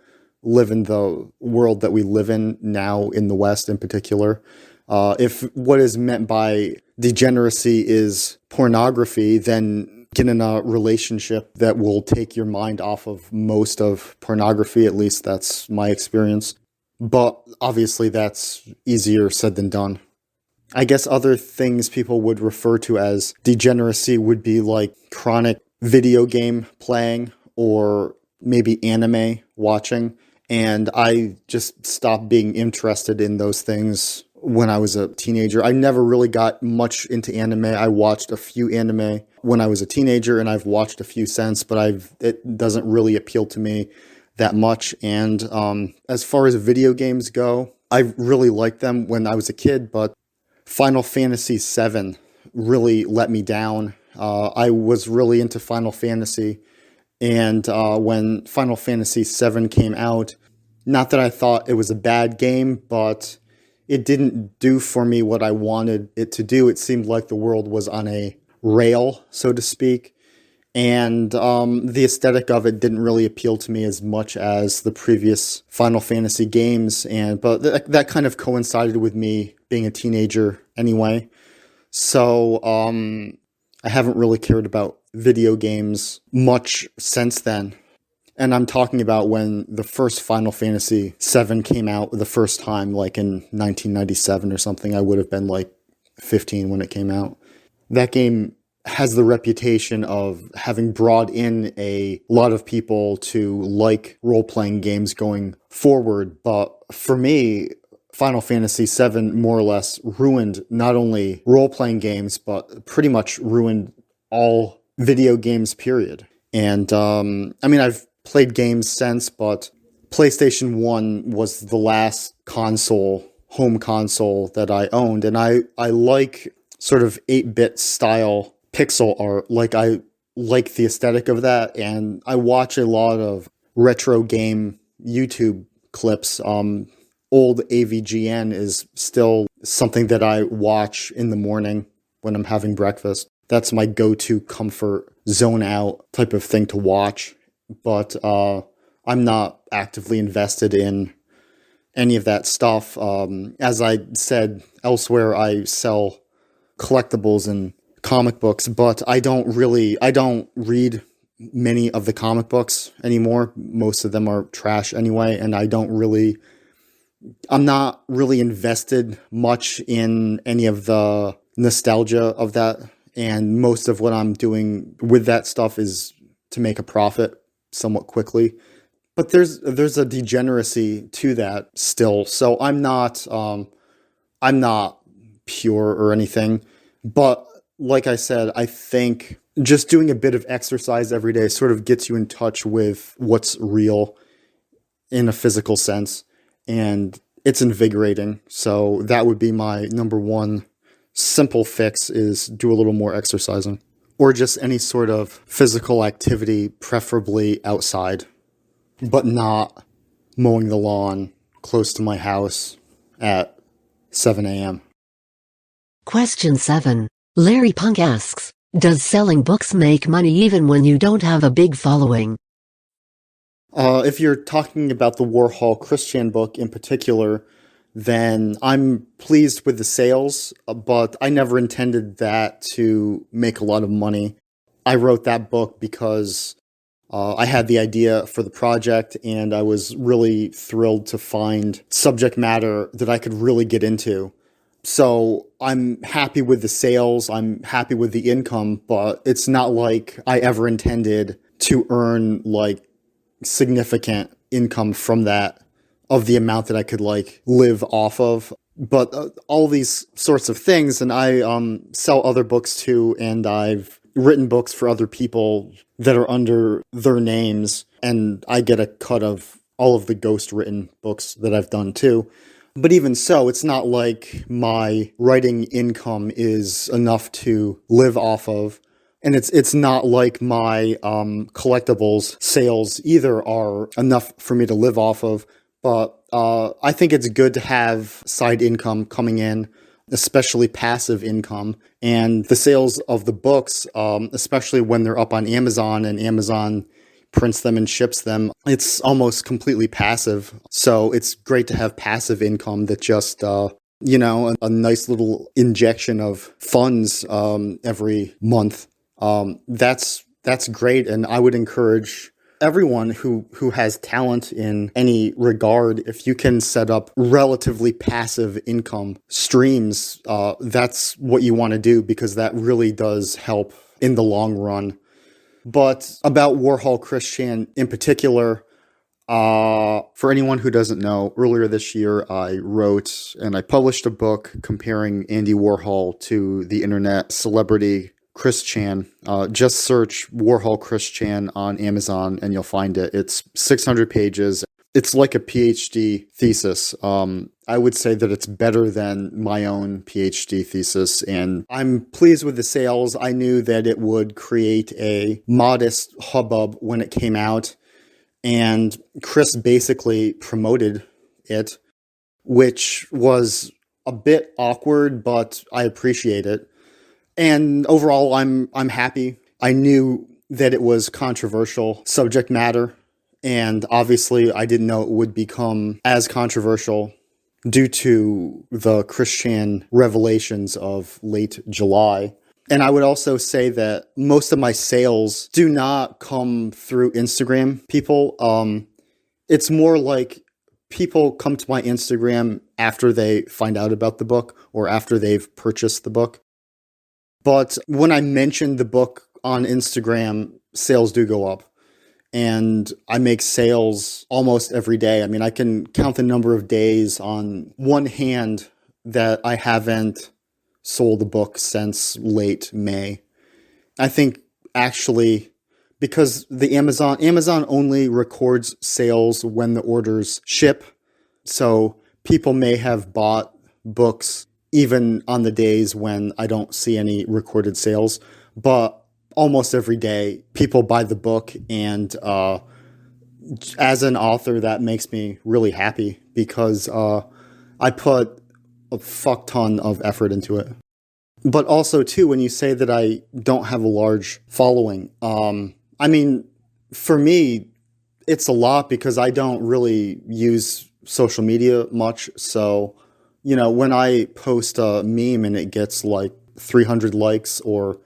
live in the world that we live in now in the West in particular. If what is meant by degeneracy is pornography, then get in a relationship that will take your mind off of most of pornography. At least that's my experience. But obviously that's easier said than done. I guess other things people would refer to as degeneracy would be like chronic video game playing or maybe anime watching. And I just stopped being interested in those things when I was a teenager. I never really got much into anime. I watched a few anime when I was a teenager, and I've watched a few since, but it doesn't really appeal to me that much. And as far as video games go, I really liked them when I was a kid, but Final Fantasy VII really let me down. I was really into Final Fantasy, and when Final Fantasy VII came out, not that I thought it was a bad game, but it didn't do for me what I wanted it to do. It seemed like the world was on a rail, so to speak, and the aesthetic of it didn't really appeal to me as much as the previous Final Fantasy games, but that kind of coincided with me being a teenager anyway. So I haven't really cared about video games much since then. And I'm talking about when the first Final Fantasy VII came out the first time, like in 1997 or something. I would have been like 15 when it came out. That game has the reputation of having brought in a lot of people to like role-playing games going forward. But for me, Final Fantasy VII more or less ruined not only role-playing games, but pretty much ruined all video games, period. And I mean, I've played games since, but PlayStation 1 was the last home console that I owned. And I like sort of 8-bit style pixel art. Like, I like the aesthetic of that. And I watch a lot of retro game YouTube clips. Old AVGN is still something that I watch in the morning when I'm having breakfast. That's my go-to comfort zone out type of thing to watch. But I'm not actively invested in any of that stuff. As I said elsewhere, I sell collectibles and comic books, but I don't read many of the comic books anymore. Most of them are trash anyway, and I'm not really invested much in any of the nostalgia of that. And most of what I'm doing with that stuff is to make a profit somewhat quickly. But there's a degeneracy to that still. So I'm not pure or anything. But like I said, I think just doing a bit of exercise every day sort of gets you in touch with what's real in a physical sense. And it's invigorating. So that would be my number one simple fix, is do a little more exercising. Or just any sort of physical activity, preferably outside, but not mowing the lawn close to my house at 7 a.m. Question 7. Larry Punk asks, does selling books make money even when you don't have a big following? If you're talking about the Warhol Christian book in particular, then I'm pleased with the sales, but I never intended that to make a lot of money. I wrote that book because I had the idea for the project, and I was really thrilled to find subject matter that I could really get into. So I'm happy with the sales, I'm happy with the income, but it's not like I ever intended to earn like significant income from that, of the amount that I could like live off of. But all these sorts of things, and I sell other books too, and I've written books for other people that are under their names, and I get a cut of all of the ghost-written books that I've done too. But even so, it's not like my writing income is enough to live off of. And it's not like my collectibles sales either are enough for me to live off of. But I think it's good to have side income coming in, especially passive income. And the sales of the books, especially when they're up on Amazon and Amazon prints them and ships them, it's almost completely passive. So it's great to have passive income that just, a nice little injection of funds every month. That's great. And I would encourage everyone who has talent in any regard, if you can set up relatively passive income streams, that's what you want to do, because that really does help in the long run. But about Warhol Christian in particular, for anyone who doesn't know, earlier this year I wrote and I published a book comparing Andy Warhol to the internet celebrity Chris Chan. Just search Warhol Chris Chan on Amazon and you'll find it. It's 600 pages. It's like a PhD thesis. I would say that it's better than my own PhD thesis, and I'm pleased with the sales. I knew that it would create a modest hubbub when it came out, and Chris basically promoted it, which was a bit awkward, but I appreciate it. And overall, I'm happy. I knew that it was controversial subject matter, and obviously I didn't know it would become as controversial due to the Christian revelations of late July. And I would also say that most of my sales do not come through Instagram people. It's more like people come to my Instagram after they find out about the book or after they've purchased the book. But when I mention the book on Instagram, sales do go up. And I make sales almost every day. I mean, I can count the number of days on one hand that I haven't sold a book since late May. I think actually, because the Amazon only records sales when the orders ship. So people may have bought books even on the days when I don't see any recorded sales. But almost every day, people buy the book, and as an author, that makes me really happy, because I put a fuck ton of effort into it. But also, too, when you say that I don't have a large following, I mean, for me, it's a lot, because I don't really use social media much. So, when I post a meme and it gets like 300 likes or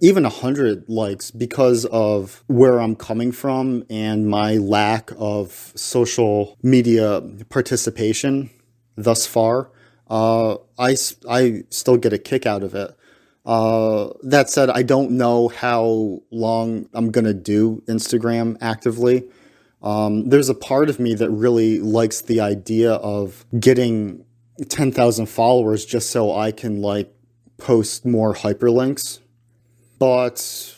even 100 likes, because of where I'm coming from and my lack of social media participation thus far, I still get a kick out of it. That said, I don't know how long I'm going to do Instagram actively. There's a part of me that really likes the idea of getting 10,000 followers just so I can post more hyperlinks. But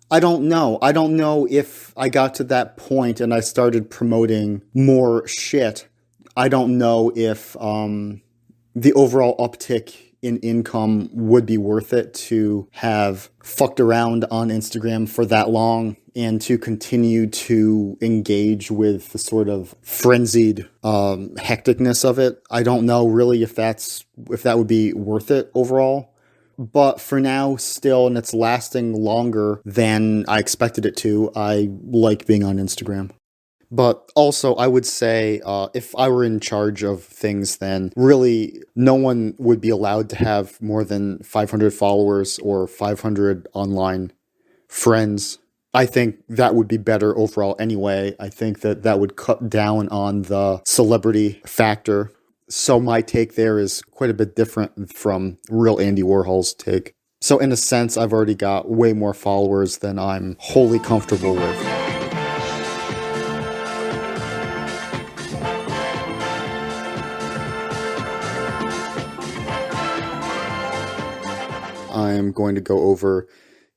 I don't know. I don't know if I got to that point and I started promoting more shit. I don't know if the overall uptick in income would be worth it to have fucked around on Instagram for that long and to continue to engage with the sort of frenzied hecticness of it. I don't know really if that would be worth it overall. But for now, still, and it's lasting longer than I expected it to, I like being on Instagram. But also, I would say, if I were in charge of things, then really no one would be allowed to have more than 500 followers or 500 online friends. I think that would be better overall anyway. I think that would cut down on the celebrity factor. So my take there is quite a bit different from real Andy Warhol's take. So in a sense, I've already got way more followers than I'm wholly comfortable with. I'm going to go over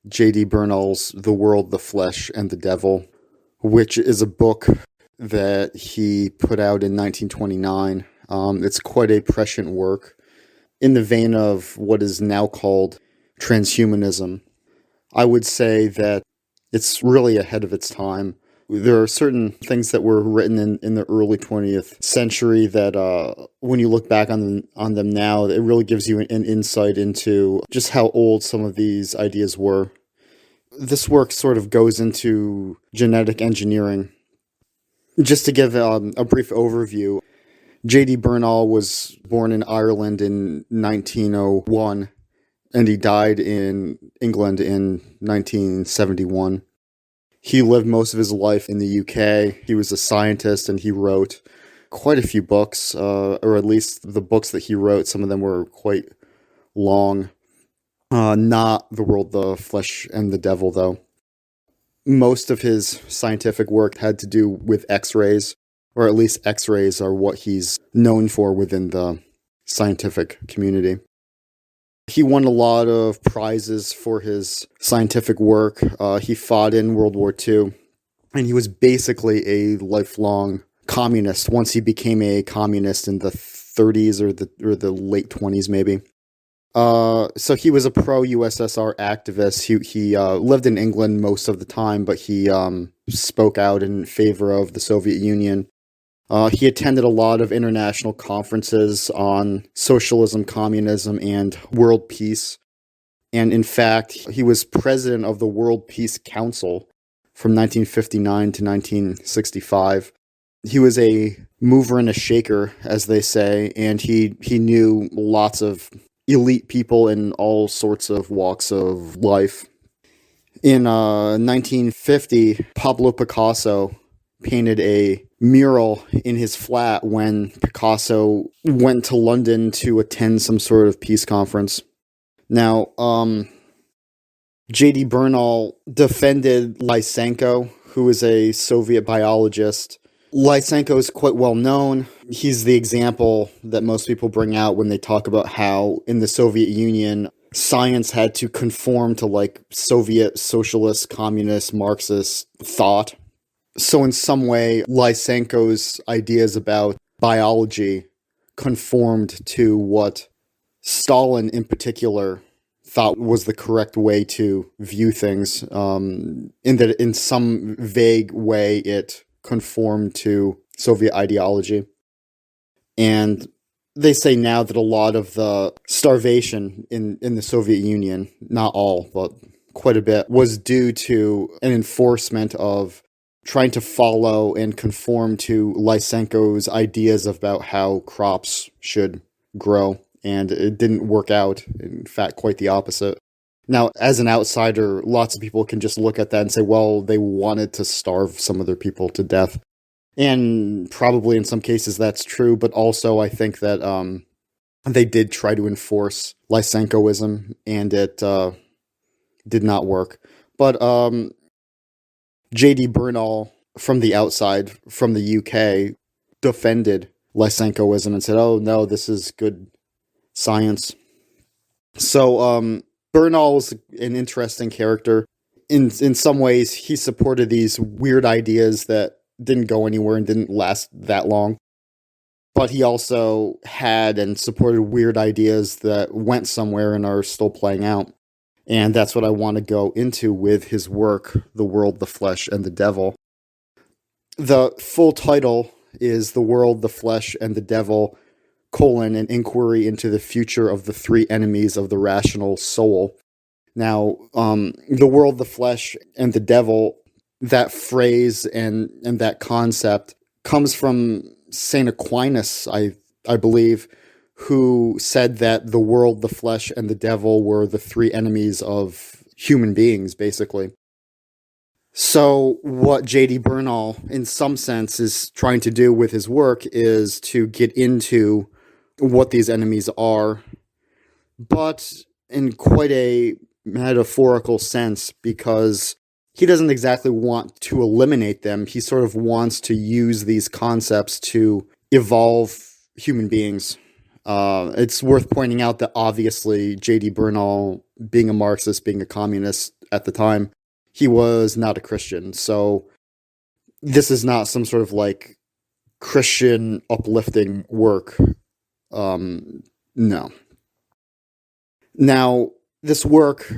J.D. Bernal's The World, the Flesh, and the Devil, which is a book that he put out in 1929. It's quite a prescient work in the vein of what is now called transhumanism. I would say that it's really ahead of its time. There are certain things that were written in the early 20th century that when you look back on them now, it really gives you an insight into just how old some of these ideas were. This work sort of goes into genetic engineering. Just to give a brief overview, J.D. Bernal was born in Ireland in 1901, and he died in England in 1971. He lived most of his life in the UK. He was a scientist, and he wrote quite a few books, or at least the books that he wrote, some of them were quite long. Not The World, the Flesh, and the Devil, though. Most of his scientific work had to do with X-rays, or at least X-rays are what he's known for within the scientific community. He won a lot of prizes for his scientific work. He fought in World War II, and he was basically a lifelong communist once he became a communist in the 30s or the late 20s, maybe. So he was a pro-USSR activist. He lived in England most of the time, but he spoke out in favor of the Soviet Union. He attended a lot of international conferences on socialism, communism, and world peace. And in fact, he was president of the World Peace Council from 1959 to 1965. He was a mover and a shaker, as they say, and he knew lots of elite people in all sorts of walks of life. In 1950, Pablo Picasso painted a mural in his flat when Picasso went to London to attend some sort of peace conference. Now, J.D. Bernal defended Lysenko, who is a Soviet biologist. Lysenko is quite well known. He's the example that most people bring out when they talk about how in the Soviet Union, science had to conform to like Soviet socialist, communist, Marxist thought. So in some way, Lysenko's ideas about biology conformed to what Stalin in particular thought was the correct way to view things, in that in some vague way it conformed to Soviet ideology. And they say now that a lot of the starvation in the Soviet Union, not all, but quite a bit, was due to an enforcement of trying to follow and conform to Lysenko's ideas about how crops should grow. And it didn't work out. In fact, quite the opposite. Now, as an outsider, lots of people can just look at that and say, well, they wanted to starve some of their people to death. And probably in some cases that's true, but also I think that they did try to enforce Lysenkoism, and it did not work. But J.D. Bernal, from the outside, from the UK, defended Lysenkoism and said, oh, no, this is good science. So Bernal's an interesting character. In some ways, he supported these weird ideas that didn't go anywhere and didn't last that long. But he also had and supported weird ideas that went somewhere and are still playing out. And that's what I want to go into with his work, The World, the Flesh, and the Devil. The full title is The World, the Flesh, and the Devil, an Inquiry into the Future of the Three Enemies of the Rational Soul. Now, the world, the flesh, and the devil, that phrase and that concept comes from St. Aquinas, I believe, who said that the world, the flesh, and the devil were the three enemies of human beings, basically. So what J.D. Bernal, in some sense, is trying to do with his work is to get into what these enemies are, but in quite a metaphorical sense, because he doesn't exactly want to eliminate them. He sort of wants to use these concepts to evolve human beings. It's worth pointing out that obviously J.D. Bernal, being a Marxist, being a communist at the time, he was not a Christian. So this is not some sort of like Christian uplifting work. No. Now, this work,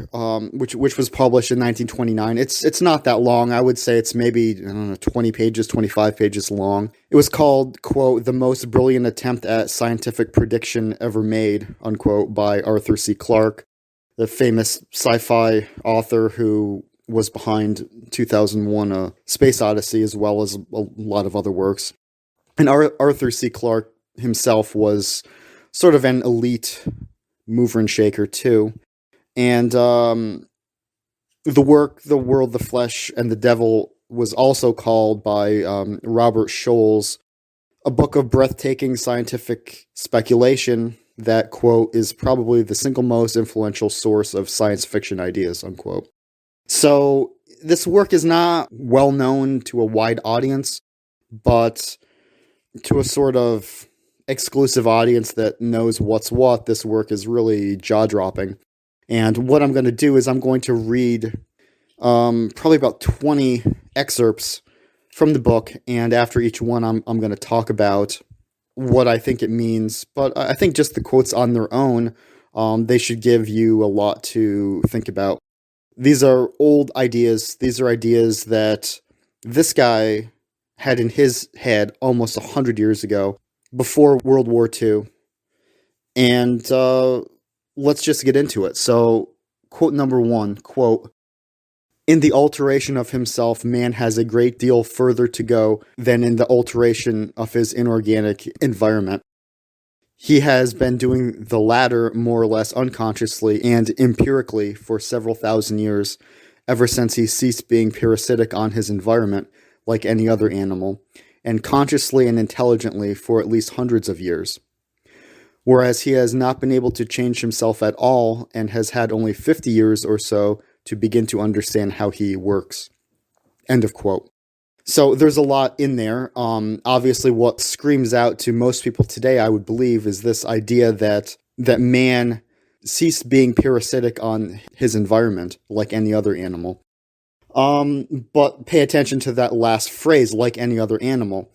which was published in 1929, it's not that long. I would say it's maybe, I don't know, 20 pages, 25 pages long. It was called, quote, "The Most Brilliant Attempt at Scientific Prediction Ever Made," unquote, by Arthur C. Clarke, the famous sci-fi author who was behind 2001 A Space Odyssey, as well as a lot of other works. And Arthur C. Clarke himself was sort of an elite mover and shaker too. And the work, The World, the Flesh, and the Devil was also called by Robert Scholes a book of breathtaking scientific speculation that, quote, "is probably the single most influential source of science fiction ideas," unquote. So this work is not well known to a wide audience, but to a sort of exclusive audience that knows what's what, this work is really jaw-dropping. And what I'm going to do is I'm going to read probably about 20 excerpts from the book, and after each one I'm going to talk about what I think it means. But I think just the quotes on their own, they should give you a lot to think about. These are old ideas. These are ideas that this guy had in his head almost 100 years ago, before World War II. And let's just get into it. So, quote number one, quote, "In the alteration of himself, man has a great deal further to go than in the alteration of his inorganic environment. He has been doing the latter more or less unconsciously and empirically for several thousand years, ever since he ceased being parasitic on his environment, like any other animal, and consciously and intelligently for at least hundreds of years. Whereas he has not been able to change himself at all and has had only 50 years or so to begin to understand how he works." End of quote. So there's a lot in there. Obviously, what screams out to most people today, I would believe, is this idea that man ceased being parasitic on his environment like any other animal. But pay attention to that last phrase, like any other animal.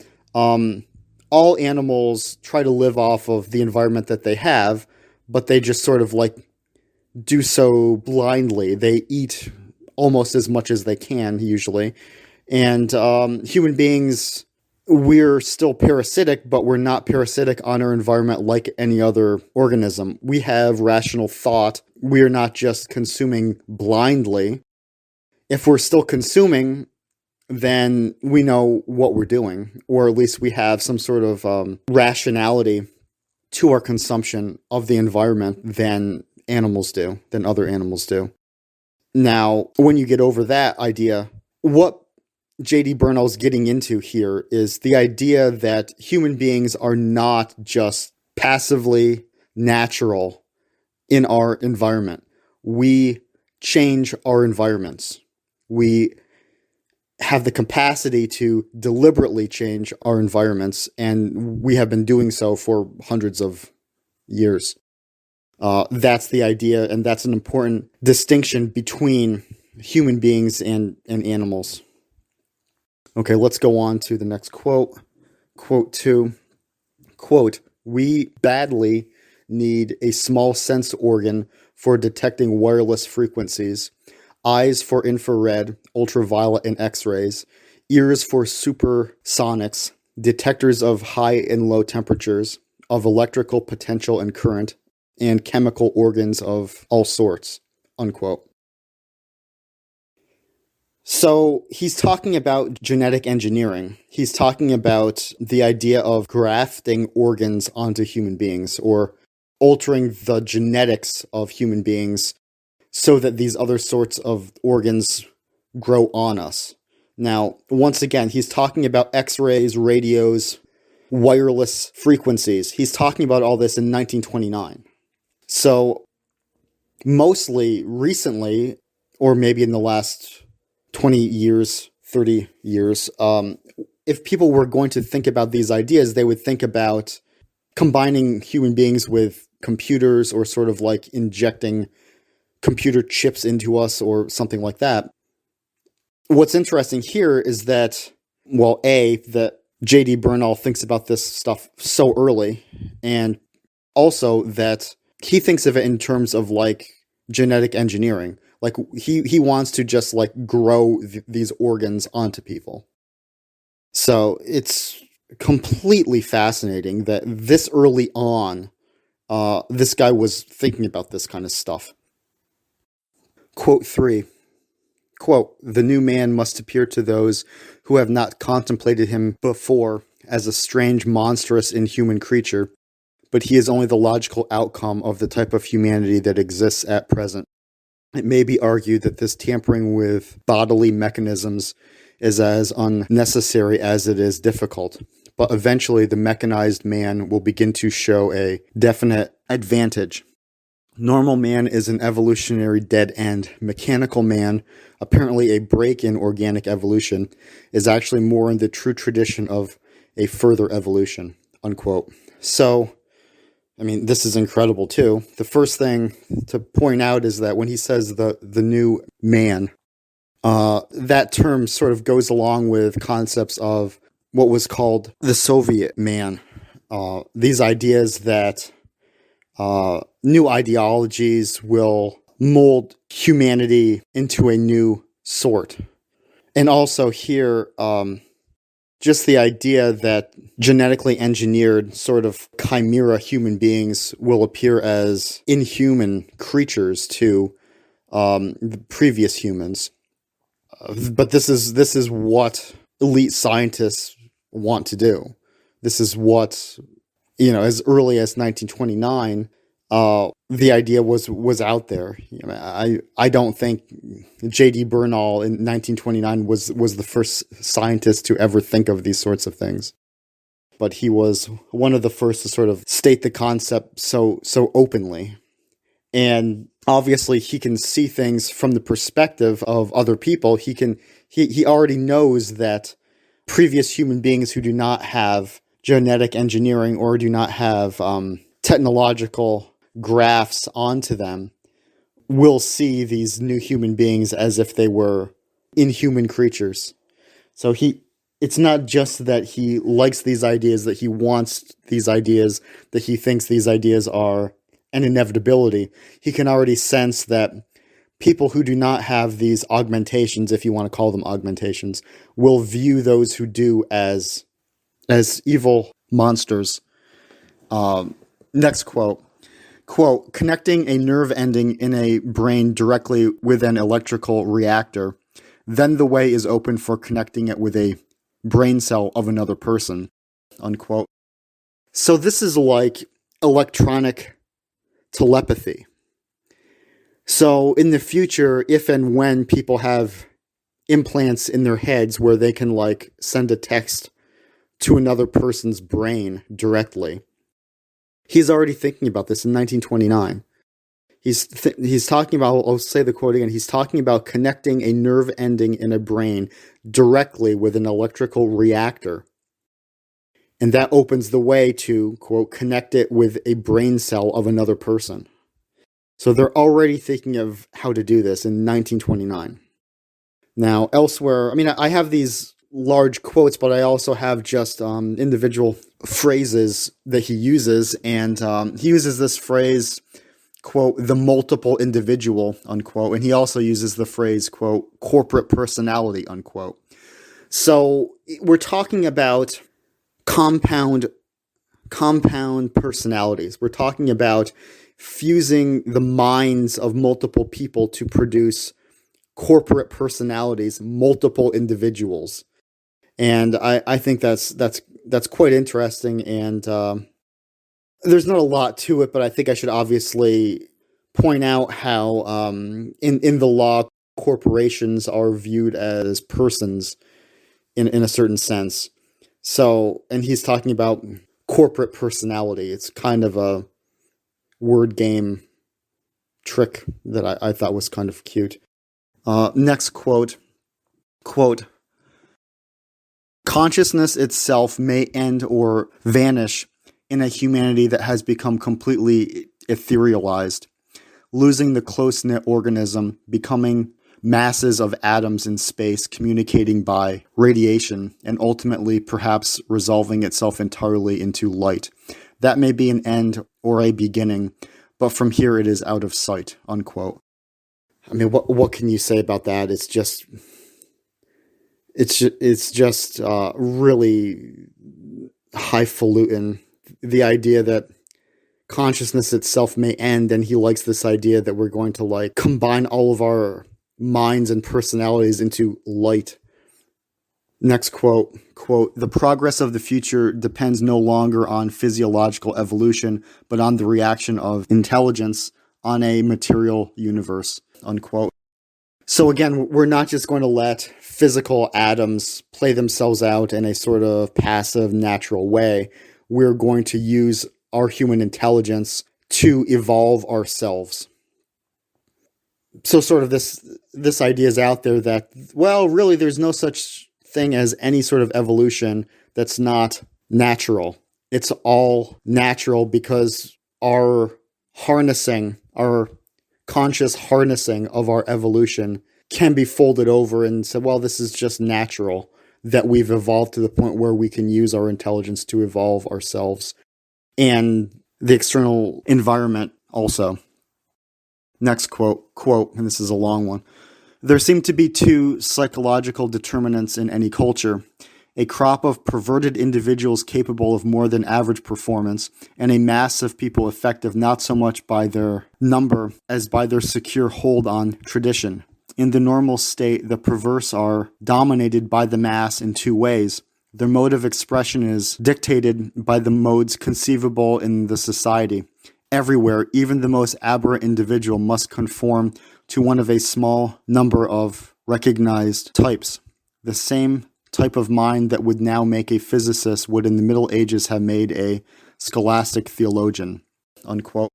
All animals try to live off of the environment that they have, but they just sort of like do so blindly. They eat almost as much as they can, usually. And human beings, we're still parasitic, but we're not parasitic on our environment like any other organism. We have rational thought. We're not just consuming blindly. If we're still consuming, then we know what we're doing, or at least we have some sort of rationality to our consumption of the environment than other animals do. Now, when you get over that idea, what J.D. Bernal's getting into here is the idea that human beings are not just passively natural in our environment. We change our environments. We have the capacity to deliberately change our environments, and we have been doing so for hundreds of years. That's the idea, and that's an important distinction between human beings and animals. Okay, let's go on to the next quote. Quote 2. Quote, "We badly need a small sense organ for detecting wireless frequencies, eyes for infrared, ultraviolet, and X-rays, ears for supersonics, detectors of high and low temperatures, of electrical potential and current, and chemical organs of all sorts," unquote. So he's talking about genetic engineering. He's talking about the idea of grafting organs onto human beings, or altering the genetics of human beings so that these other sorts of organs grow on us. Now, once again, he's talking about X-rays, radios, wireless frequencies. He's talking about all this in 1929. So mostly recently, or maybe in the last 20 years, 30 years, if people were going to think about these ideas, they would think about combining human beings with computers, or sort of like injecting computer chips into us or something like that. What's interesting here is that well, A, that J.D. Bernal thinks about this stuff so early, and also that he thinks of it in terms of like genetic engineering. Like he wants to just like grow these organs onto people. So it's completely fascinating that this early on, this guy was thinking about this kind of stuff. Quote 3. Quote, "The new man must appear to those who have not contemplated him before as a strange, monstrous, inhuman creature, but he is only the logical outcome of the type of humanity that exists at present. It may be argued that this tampering with bodily mechanisms is as unnecessary as it is difficult, but eventually the mechanized man will begin to show a definite advantage. Normal man is an evolutionary dead end. Mechanical man, apparently a break in organic evolution, is actually more in the true tradition of a further evolution," unquote. So, I mean, this is incredible too. The first thing to point out is that when he says the new man, that term sort of goes along with concepts of what was called the Soviet man. These ideas that new ideologies will mold humanity into a new sort. And also here, just the idea that genetically engineered sort of chimera human beings will appear as inhuman creatures to the previous humans. But this is what elite scientists want to do. This is what, as early as 1929, the idea was out there. I don't think J.D. Bernal in 1929 was the first scientist to ever think of these sorts of things, but he was one of the first to sort of state the concept so openly. And obviously, he can see things from the perspective of other people. He already knows that previous human beings who do not have genetic engineering or do not have technological grafts onto them will see these new human beings as if they were inhuman creatures. So it's not just that he likes these ideas, that he wants these ideas, that he thinks these ideas are an inevitability. He can already sense that people who do not have these augmentations, if you want to call them augmentations, will view those who do as evil monsters. Next quote. Quote, "Connecting a nerve ending in a brain directly with an electrical reactor, then the way is open for connecting it with a brain cell of another person," unquote. So this is like electronic telepathy. So in the future, if and when people have implants in their heads where they can like send a text to another person's brain directly, he's already thinking about this in 1929. He's talking about, I'll say the quote again, he's talking about connecting a nerve ending in a brain directly with an electrical reactor. And that opens the way to, quote, connect it with a brain cell of another person. So they're already thinking of how to do this in 1929. Now, elsewhere, I mean, I have these large quotes, but I also have just individual phrases that he uses. And he uses this phrase, quote, "the multiple individual," unquote. And he also uses the phrase, quote, "corporate personality," unquote. So we're talking about compound personalities. We're talking about fusing the minds of multiple people to produce corporate personalities, multiple individuals. And I think that's quite interesting. And there's not a lot to it, but I think I should obviously point out how in the law, corporations are viewed as persons in a certain sense. So, and he's talking about corporate personality. It's kind of a word game trick that I thought was kind of cute. Next quote, quote, "Consciousness itself may end or vanish in a humanity that has become completely etherealized, losing the close-knit organism, becoming masses of atoms in space communicating by radiation and ultimately perhaps resolving itself entirely into light. That may be an end or a beginning, but from here it is out of sight, unquote. I mean, what can you say about that? It's just really highfalutin. The idea that consciousness itself may end, and he likes this idea that we're going to like combine all of our minds and personalities into light. Next quote, "The progress of the future depends no longer on physiological evolution, but on the reaction of intelligence on a material universe," unquote. So again, we're not just going to let physical atoms play themselves out in a sort of passive, natural way. We're going to use our human intelligence to evolve ourselves. So sort of this idea is out there that, well, really there's no such thing as any sort of evolution that's not natural. It's all natural because our conscious harnessing of our evolution can be folded over and say, well, this is just natural, that we've evolved to the point where we can use our intelligence to evolve ourselves and the external environment also. Next quote, and this is a long one. "There seem to be two psychological determinants in any culture: a crop of perverted individuals capable of more than average performance, and a mass of people effective not so much by their number as by their secure hold on tradition. In the normal state, the perverse are dominated by the mass in two ways. Their mode of expression is dictated by the modes conceivable in the society. Everywhere, even the most aberrant individual must conform to one of a small number of recognized types. The same type of mind that would now make a physicist would in the Middle Ages have made a scholastic theologian," unquote.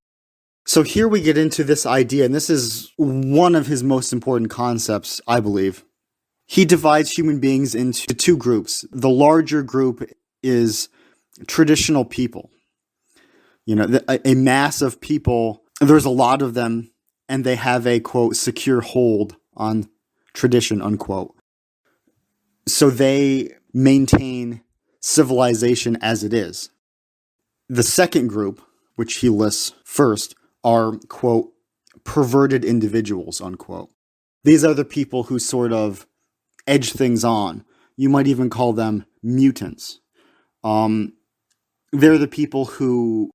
So here we get into this idea, and this is one of his most important concepts, I believe. He divides human beings into two groups. The larger group is traditional people. You know, a mass of people, there's a lot of them, and they have a, quote, secure hold on tradition, unquote. So they maintain civilization as it is. The second group, which he lists first, are, quote, perverted individuals, unquote. These are the people who sort of edge things on. You might even call them mutants. They're the people who,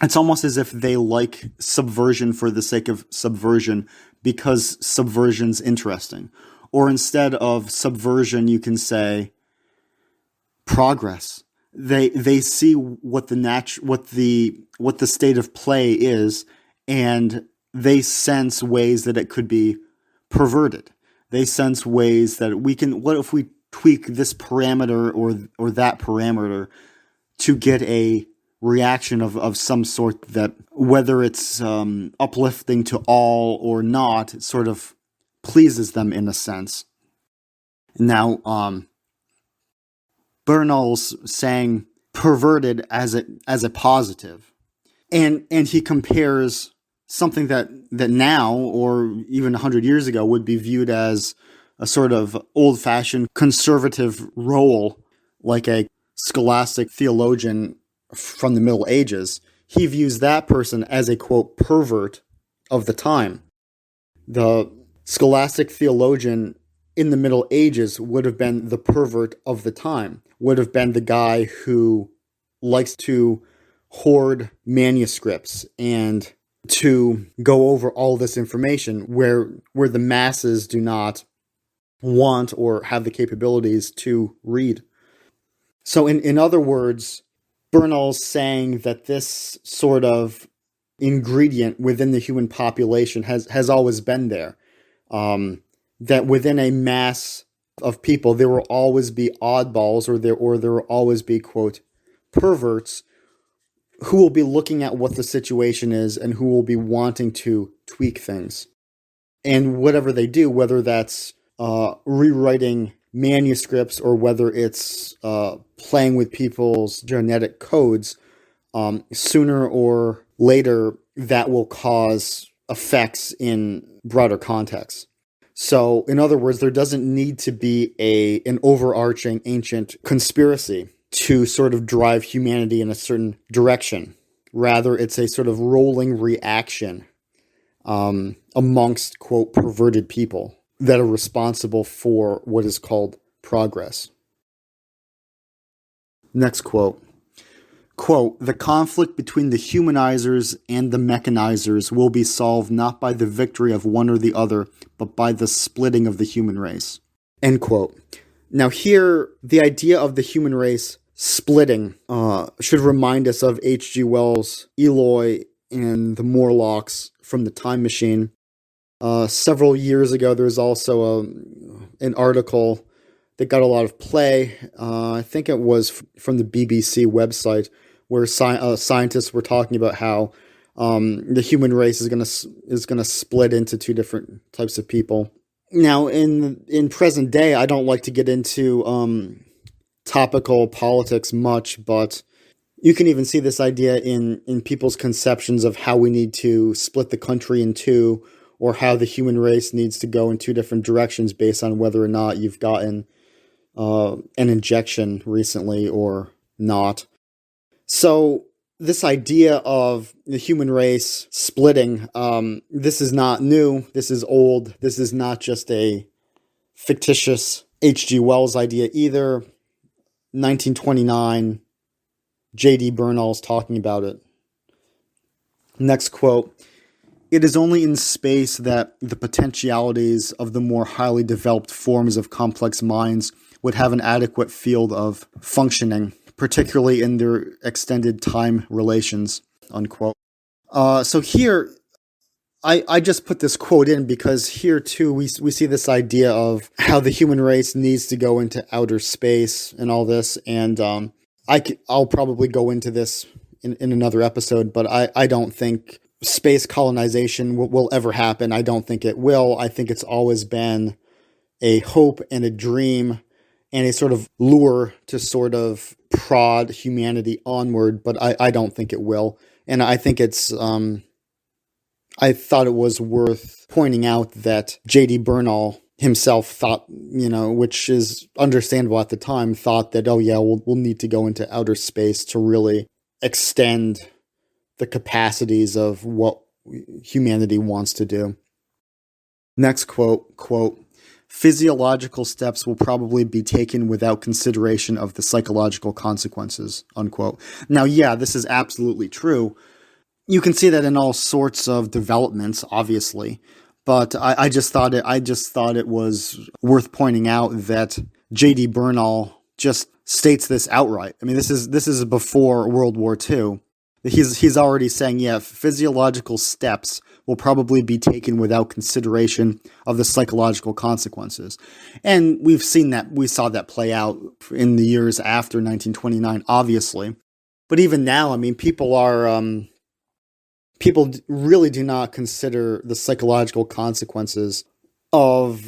it's almost as if they like subversion for the sake of subversion because subversion's interesting. Or instead of subversion, you can say progress. They see what the state of play is, and they sense ways that it could be perverted. They sense ways that what if we tweak this parameter or that parameter to get a reaction of some sort that, whether it's uplifting to all or not, it sort of pleases them in a sense. Now, Bernal's saying perverted as a positive, and he compares something that now, or even 100 years ago, would be viewed as a sort of old-fashioned conservative role, like a scholastic theologian from the Middle Ages. He views that person as a, quote, pervert of the time. The scholastic theologian in the Middle Ages would have been the pervert of the time, would have been the guy who likes to hoard manuscripts and to go over all this information where the masses do not want or have the capabilities to read. So in other words, Bernal's saying that this sort of ingredient within the human population has always been there. That within a mass of people, there will always be oddballs, or there will always be, quote, perverts who will be looking at what the situation is and who will be wanting to tweak things. And whatever they do, whether that's rewriting manuscripts or whether it's playing with people's genetic codes, sooner or later that will cause effects in broader contexts. So, in other words, there doesn't need to be an overarching ancient conspiracy to sort of drive humanity in a certain direction. Rather, it's a sort of rolling reaction amongst, quote, perverted people that are responsible for what is called progress. Next quote. Quote, the conflict between the humanizers and the mechanizers will be solved not by the victory of one or the other, but by the splitting of the human race. End quote. Now here, the idea of the human race splitting should remind us of H.G. Wells' Eloy and the Morlocks from the Time Machine. Several years ago, there was also an article that got a lot of play. I think it was from the BBC website, where scientists were talking about how the human race is gonna split into two different types of people. Now, in present day, I don't like to get into topical politics much, but you can even see this idea in people's conceptions of how we need to split the country in two, or how the human race needs to go in two different directions based on whether or not you've gotten an injection recently or not. So this idea of the human race splitting, this is not new. This is old. This is not just a fictitious H.G. Wells idea either. 1929, J.D. Bernal is talking about it. Next quote. It is only in space that the potentialities of the more highly developed forms of complex minds would have an adequate field of functioning, particularly in their extended time relations, unquote. So here, I just put this quote in because here too we see this idea of how the human race needs to go into outer space and all this, and I'll probably go into this in another episode, but I don't think space colonization will ever happen. I don't think it will. I think it's always been a hope and a dream and a sort of lure to sort of prod humanity onward, but I don't think it will. And I think it's, I thought it was worth pointing out that J.D. Bernal himself thought, which is understandable at the time, thought that, oh yeah, we'll need to go into outer space to really extend the capacities of what humanity wants to do. Next quote, physiological steps will probably be taken without consideration of the psychological consequences, unquote. Now, yeah, this is absolutely true. You can see that in all sorts of developments, obviously, but I just thought it was worth pointing out that J.D. Bernal just states this outright. I mean, this is before World War II. He's already saying, yeah, physiological steps will probably be taken without consideration of the psychological consequences. And we saw that play out in the years after 1929, obviously. But even now, I mean, people really do not consider the psychological consequences of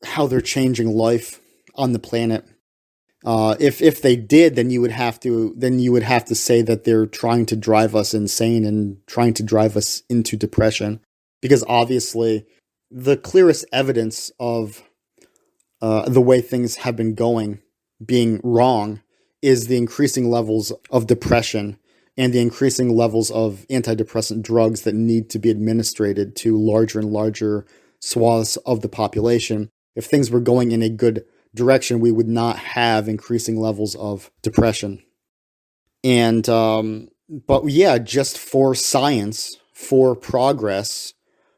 how they're changing life on the planet. If they did, then you would have to say that they're trying to drive us insane and trying to drive us into depression, because obviously the clearest evidence of the way things have been going being wrong is the increasing levels of depression and the increasing levels of antidepressant drugs that need to be administered to larger and larger swaths of the population. If things were going in a good direction, we would not have increasing levels of depression. And but yeah, just for science, for progress,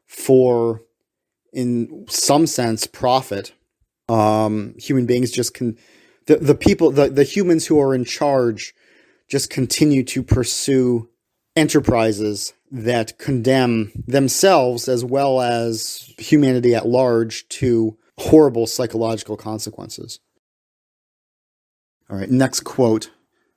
for, in some sense, profit, human beings just can, the humans who are in charge just continue to pursue enterprises that condemn themselves as well as humanity at large to horrible psychological consequences. All right, next quote.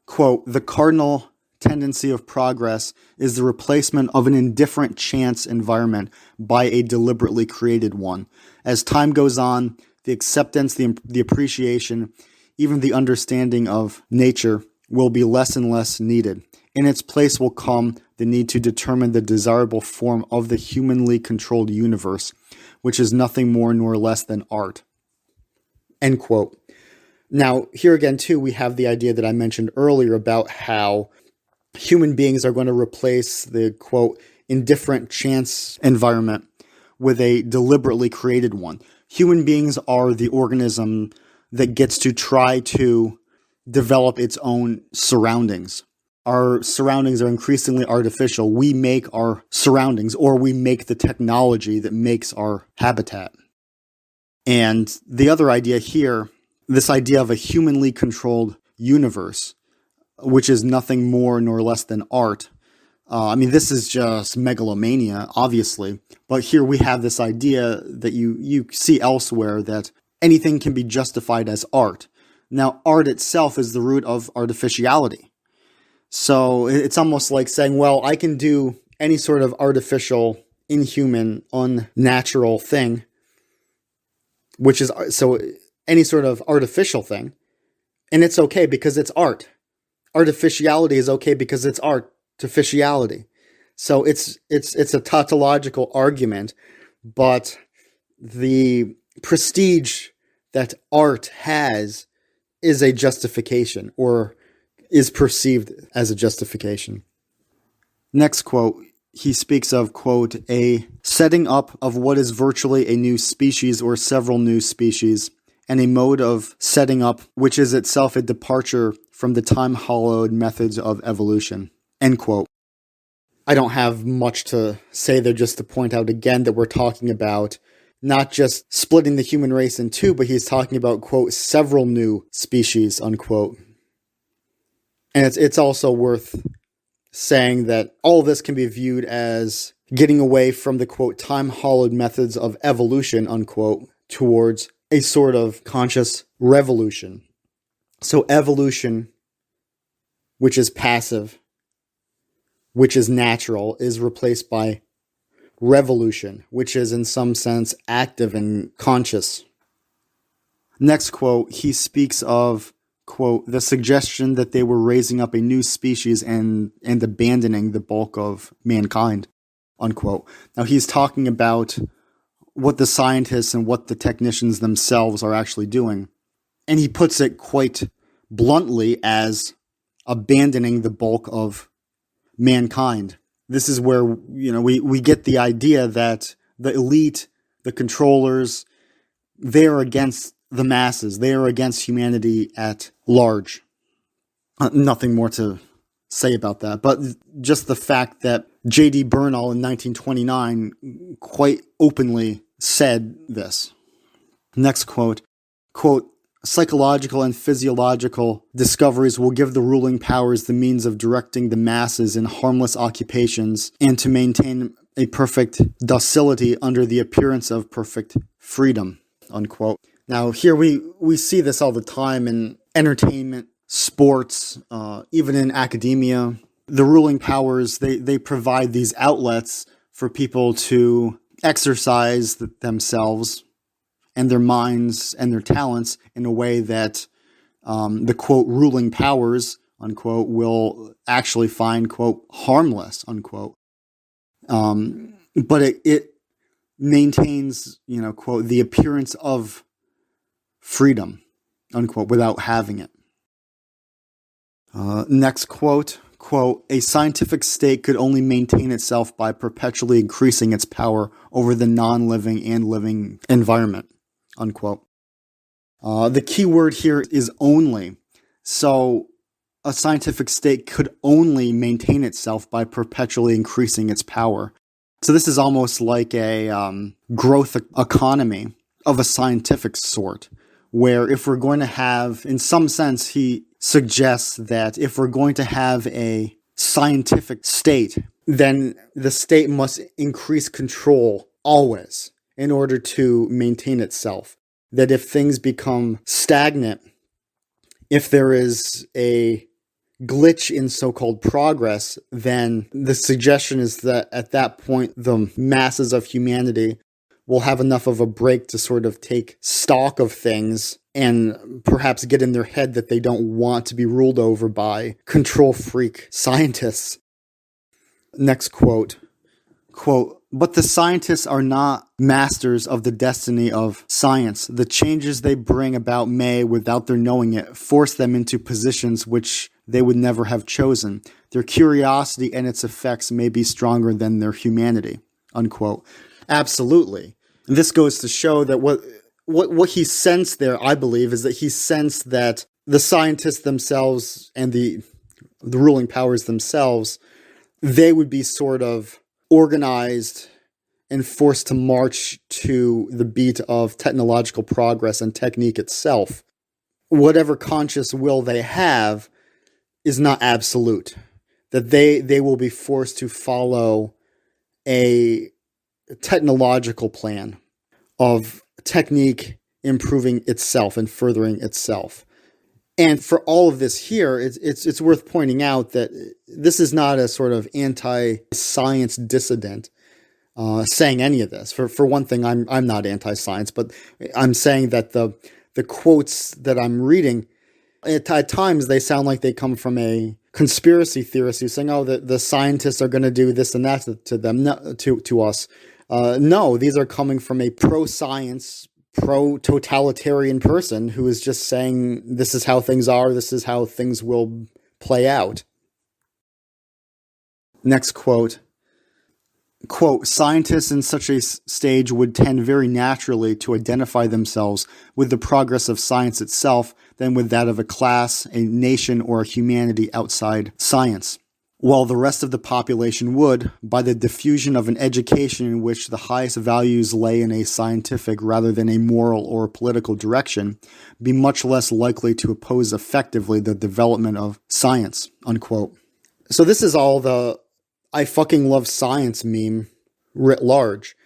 Quote, the cardinal tendency of progress is the replacement of an indifferent chance environment by a deliberately created one. As time goes on, the acceptance, the appreciation, even the understanding of nature will be less and less needed. In its place will come the the need to determine the desirable form of the humanly controlled universe, which is nothing more nor less than art. End quote. Now, here again, too, we have the idea that I mentioned earlier about how human beings are going to replace the, quote, indifferent chance environment with a deliberately created one. Human beings are the organism that gets to try to develop its own surroundings. Our surroundings are increasingly artificial. We make our surroundings, or we make the technology that makes our habitat. And the other idea here, this idea of a humanly controlled universe, which is nothing more nor less than art. This is just megalomania, obviously. But here we have this idea that you see elsewhere, that anything can be justified as art. Now, art itself is the root of artificiality. So it's almost like saying, well, I can do any sort of artificial, inhuman, unnatural thing, which is so any sort of artificial thing, and it's okay because it's art. Artificiality is okay because it's artificiality. So it's a tautological argument, but the prestige that art has is a justification, or is perceived as a justification. Next quote, he speaks of, quote, a setting up of what is virtually a new species or several new species, and a mode of setting up which is itself a departure from the time-hollowed methods of evolution. End quote. I don't have much to say there, just to point out again that we're talking about not just splitting the human race in two, but he's talking about, quote, several new species, unquote. And it's also worth saying that all of this can be viewed as getting away from the, quote, time-hollowed methods of evolution, unquote, towards a sort of conscious revolution. So evolution, which is passive, which is natural, is replaced by revolution, which is in some sense active and conscious. Next quote, he speaks of, quote, the suggestion that they were raising up a new species and abandoning the bulk of mankind, unquote. Now he's talking about what the scientists and what the technicians themselves are actually doing. And he puts it quite bluntly as abandoning the bulk of mankind. This is where, we get the idea that the elite, the controllers, they're against the masses. They are against humanity at large. Nothing more to say about that. But just the fact that J.D. Bernal in 1929 quite openly said this. Next quote, psychological and physiological discoveries will give the ruling powers the means of directing the masses in harmless occupations and to maintain a perfect docility under the appearance of perfect freedom, unquote. Now, here we see this all the time in entertainment, sports, even in academia. The ruling powers, they provide these outlets for people to exercise themselves and their minds and their talents in a way that the, quote, ruling powers, unquote, will actually find, quote, harmless, unquote. But it maintains, quote, the appearance of freedom, unquote, without having it. Next quote, a scientific state could only maintain itself by perpetually increasing its power over the non-living and living environment, unquote. The key word here is only. So a scientific state could only maintain itself by perpetually increasing its power. So this is almost like a growth economy of a scientific sort, where if we're going to have, in some sense, he suggests that if we're going to have a scientific state, then the state must increase control always in order to maintain itself. That if things become stagnant, if there is a glitch in so-called progress, then the suggestion is that at that point, the masses of humanity will have enough of a break to sort of take stock of things and perhaps get in their head that they don't want to be ruled over by control freak scientists. Next quote, "But the scientists are not masters of the destiny of science. The changes they bring about may, without their knowing it, force them into positions which they would never have chosen. Their curiosity and its effects may be stronger than their humanity." Unquote. Absolutely. This goes to show that what he sensed there, I believe, is that he sensed that the scientists themselves and the ruling powers themselves, they would be sort of organized and forced to march to the beat of technological progress and technique itself. Whatever conscious will they have is not absolute. That they will be forced to follow a technological plan of technique improving itself and furthering itself. And for all of this here, it's worth pointing out that this is not a sort of anti-science dissident saying any of this. For one thing, I'm not anti-science, but I'm saying that the quotes that I'm reading, at times they sound like they come from a conspiracy theorist who's saying, "Oh, the scientists are going to do this and that to them, to us." No, these are coming from a pro-science, pro-totalitarian person who is just saying, this is how things are, this is how things will play out. Next quote. "Scientists in such a stage would tend very naturally to identify themselves with the progress of science itself than with that of a class, a nation, or a humanity outside science. While the rest of the population would, by the diffusion of an education in which the highest values lay in a scientific rather than a moral or political direction, be much less likely to oppose effectively the development of science." Unquote. So this is all the "I fucking love science" meme writ large,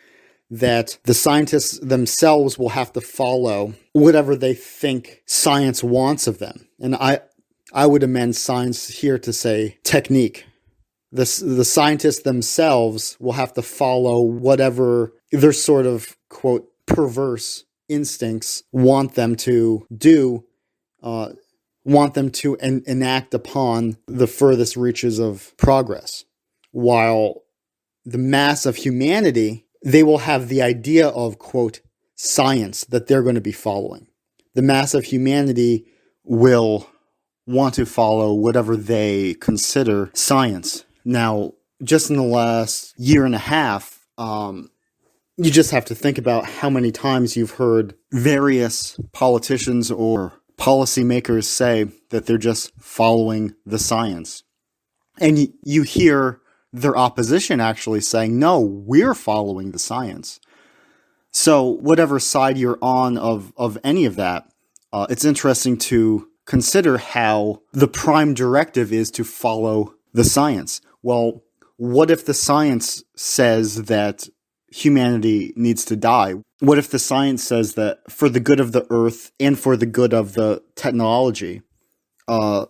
that the scientists themselves will have to follow whatever they think science wants of them. And I would amend science here to say technique. The scientists themselves will have to follow whatever their sort of, quote, perverse instincts want them to do, want them to enact upon the furthest reaches of progress. While the mass of humanity, they will have the idea of, quote, science that they're going to be following. The mass of humanity will want to follow whatever they consider science. Now, just in the last year and a half, you just have to think about how many times you've heard various politicians or policymakers say that they're just following the science. And you hear their opposition actually saying, no, we're following the science. So whatever side you're on of any of that, it's interesting to consider how the prime directive is to follow the science. Well, what if the science says that humanity needs to die? What if the science says that for the good of the earth and for the good of the technology, and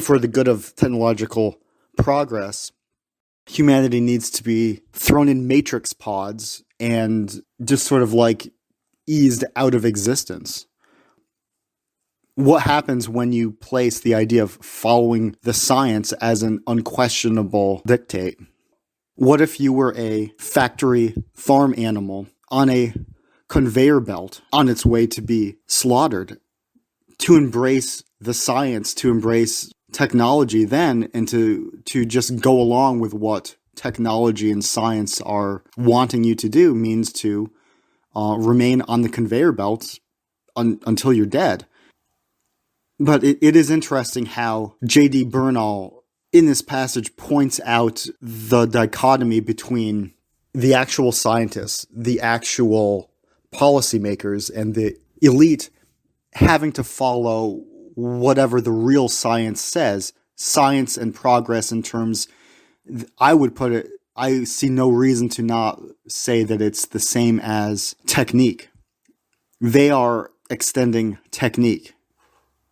for the good of technological progress, humanity needs to be thrown in matrix pods and just sort of like eased out of existence? What happens when you place the idea of following the science as an unquestionable dictate? What if you were a factory farm animal on a conveyor belt on its way to be slaughtered? To embrace the science, to embrace technology then, and to just go along with what technology and science are wanting you to do means to remain on the conveyor belt until you're dead. But it is interesting how J.D. Bernal in this passage points out the dichotomy between the actual scientists, the actual policymakers, and the elite having to follow whatever the real science says. Science and progress in terms, I would put it, I see no reason to not say that it's the same as technique. They are extending technique.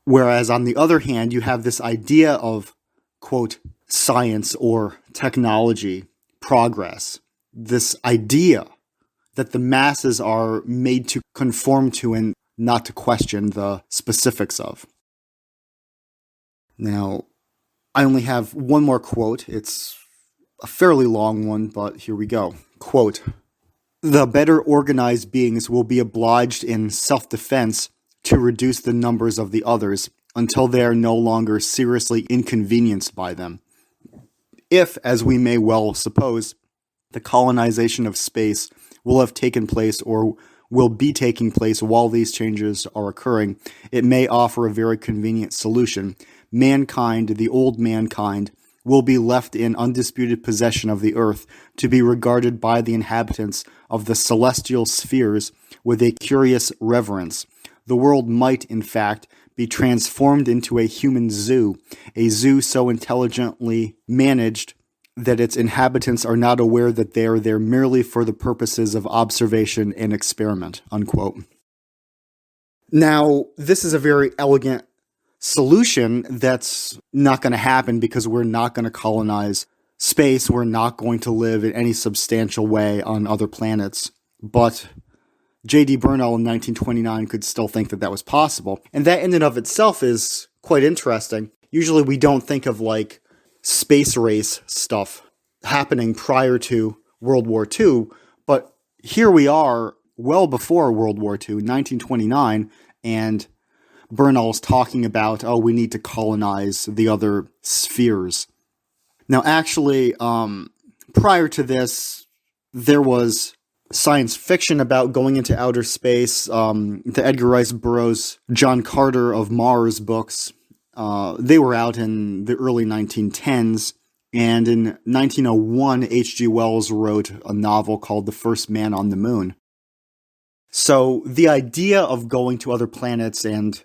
Whereas on the other hand, you have this idea of, quote, science or technology, progress. This idea that the masses are made to conform to and not to question the specifics of. Now, I only have one more quote. It's a fairly long one, but here we go. Quote, "The better organized beings will be obliged in self-defense to reduce the numbers of the others until they are no longer seriously inconvenienced by them. If, as we may well suppose, the colonization of space will have taken place or will be taking place while these changes are occurring, it may offer a very convenient solution. Mankind, the old mankind, will be left in undisputed possession of the earth, to be regarded by the inhabitants of the celestial spheres with a curious reverence. The world might, in fact, be transformed into a human zoo, a zoo so intelligently managed that its inhabitants are not aware that they are there merely for the purposes of observation and experiment," unquote. Now, this is a very elegant solution that's not going to happen because we're not going to colonize space. We're not going to live in any substantial way on other planets. But J.D. Bernal in 1929 could still think that that was possible. And that in and of itself is quite interesting. Usually we don't think of like space race stuff happening prior to World War II, but here we are well before World War II, 1929, and Bernal's talking about, oh, we need to colonize the other spheres. Now, actually, prior to this, there was science fiction about going into outer space. The Edgar Rice Burroughs, John Carter of Mars books, they were out in the early 1910s. And in 1901, H.G. Wells wrote a novel called The First Man on the Moon. So the idea of going to other planets and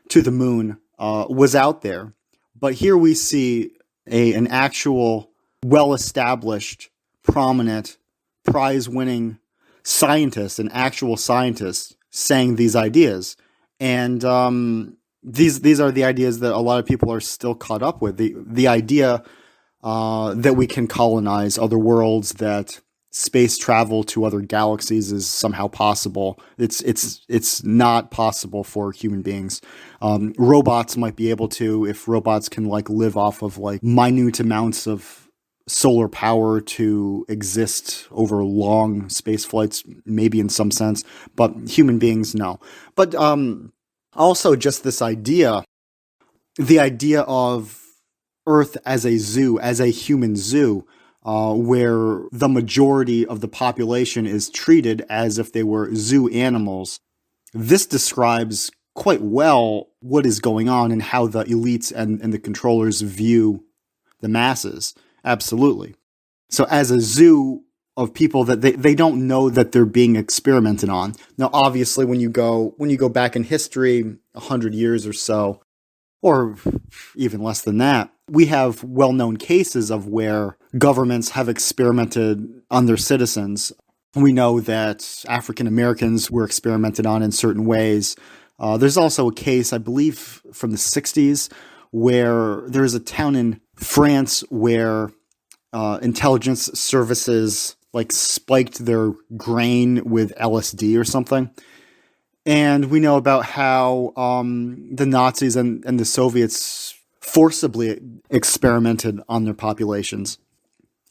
to the moon was out there. But here we see an actual, well-established, prominent, prize-winning scientist, an actual scientist, saying these ideas. And these are the ideas that a lot of people are still caught up with. The idea that we can colonize other worlds, that space travel to other galaxies is somehow possible. It's not possible for human beings. Robots might be able to, if robots can like live off of like minute amounts of solar power to exist over long space flights, maybe in some sense, but human beings, no. But also just this idea, the idea of Earth as a zoo, as a human zoo, where the majority of the population is treated as if they were zoo animals. This describes quite well what is going on and how the elites and the controllers view the masses. Absolutely. So as a zoo of people that they don't know that they're being experimented on. Now, obviously, when you go back in history, 100 years or so, or even less than that, we have well-known cases of where governments have experimented on their citizens. We know that African Americans were experimented on in certain ways. There's also a case, I believe, from the 60s, where there's a town in France where intelligence services like spiked their grain with LSD or something. And we know about how the Nazis and the Soviets forcibly experimented on their populations.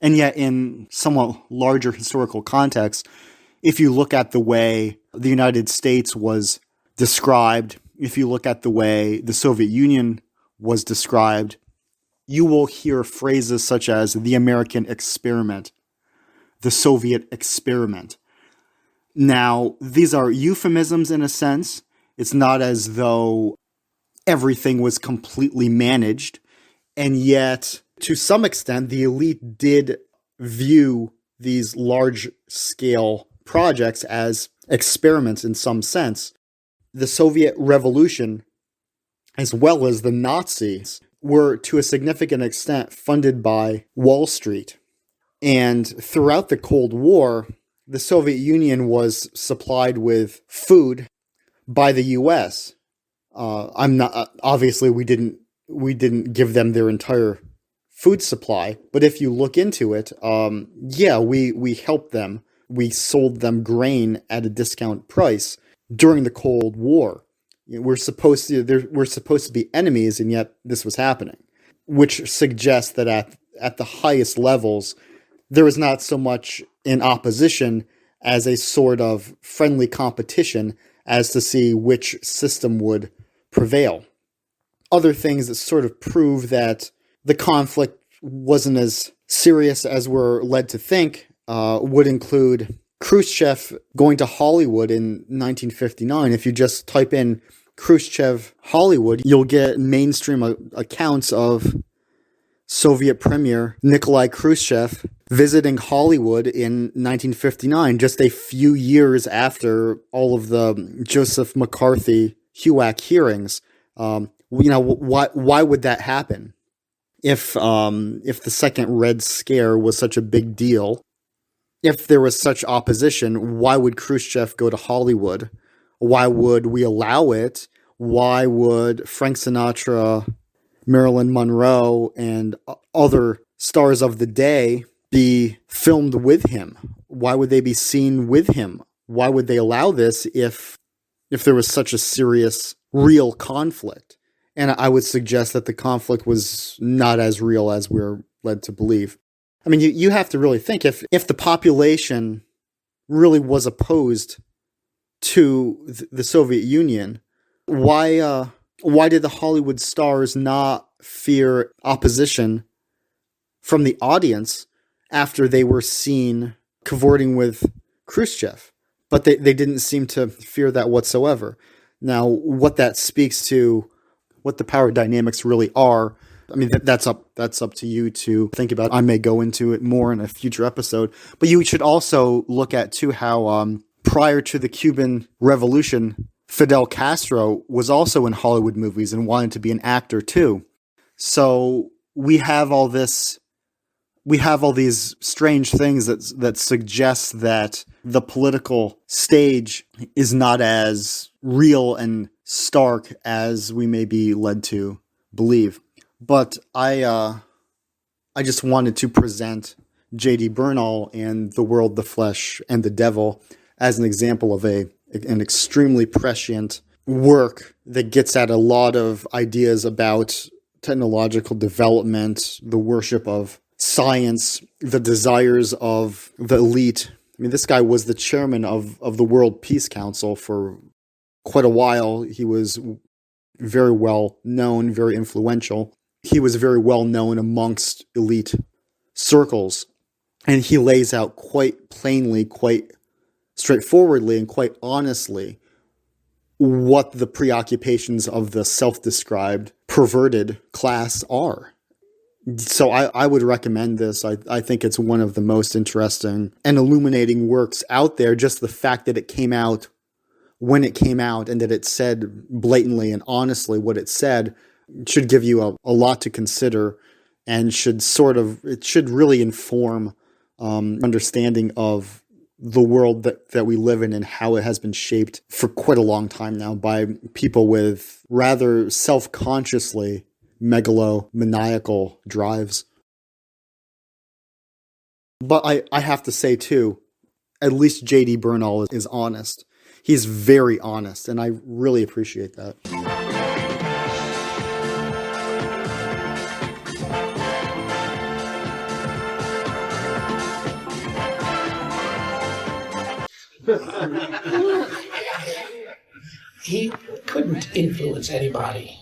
And yet, in somewhat larger historical context, if you look at the way the United States was described, if you look at the way the Soviet Union was described, you will hear phrases such as the American experiment, the Soviet experiment. Now, these are euphemisms in a sense. It's not as though everything was completely managed, and yet, to some extent, the elite did view these large-scale projects as experiments in some sense. The Soviet Revolution, as well as the Nazis, were to a significant extent funded by Wall Street. And throughout the Cold War, the Soviet Union was supplied with food by the U.S. Obviously we didn't give them their entire food supply, but if you look into it, we helped them. We sold them grain at a discount price during the Cold War. We're supposed to be enemies, and yet this was happening, which suggests that at the highest levels, there was not so much an opposition as a sort of friendly competition as to see which system would prevail. Other things that sort of prove that the conflict wasn't as serious as we're led to think would include Khrushchev going to Hollywood in 1959. If you just type in Khrushchev Hollywood, you'll get mainstream accounts of Soviet Premier Nikolai Khrushchev visiting Hollywood in 1959, just a few years after all of the Joseph McCarthy HUAC hearings. Why would that happen? If the Second Red Scare was such a big deal, if there was such opposition, why would Khrushchev go to Hollywood? Why would we allow it? Why would Frank Sinatra, Marilyn Monroe, and other stars of the day be filmed with him? Why would they be seen with him? Why would they allow this if there was such a serious, real conflict? And I would suggest that the conflict was not as real as we're led to believe. I mean, you have to really think, if the population really was opposed to the Soviet Union, why did the Hollywood stars not fear opposition from the audience after they were seen cavorting with Khrushchev? But they didn't seem to fear that whatsoever. Now, what that speaks to, what the power dynamics really are, I mean, that's up to you to think about. I may go into it more in a future episode, but you should also look at too how prior to the Cuban Revolution, Fidel Castro was also in Hollywood movies and wanted to be an actor too. So we have all these strange things that suggest that the political stage is not as real and stark as we may be led to believe. But I just wanted to present J.D. Bernal and The World, the Flesh, and the Devil as an example of an extremely prescient work that gets at a lot of ideas about technological development, the worship of science, the desires of the elite. I mean, this guy was the chairman of the World Peace Council for quite a while. He was very well known, very influential. He was very well known amongst elite circles. And he lays out quite plainly, quite straightforwardly, and quite honestly what the preoccupations of the self-described perverted class are. So I would recommend this. I think it's one of the most interesting and illuminating works out there. Just the fact that it came out when it came out and that it said blatantly and honestly what it said should give you a lot to consider, and it should really inform understanding of the world that we live in and how it has been shaped for quite a long time now by people with rather self-consciously megalomaniacal drives. But I have to say too, at least J.D. Bernal is honest. He's very honest, and I really appreciate that. He couldn't influence anybody.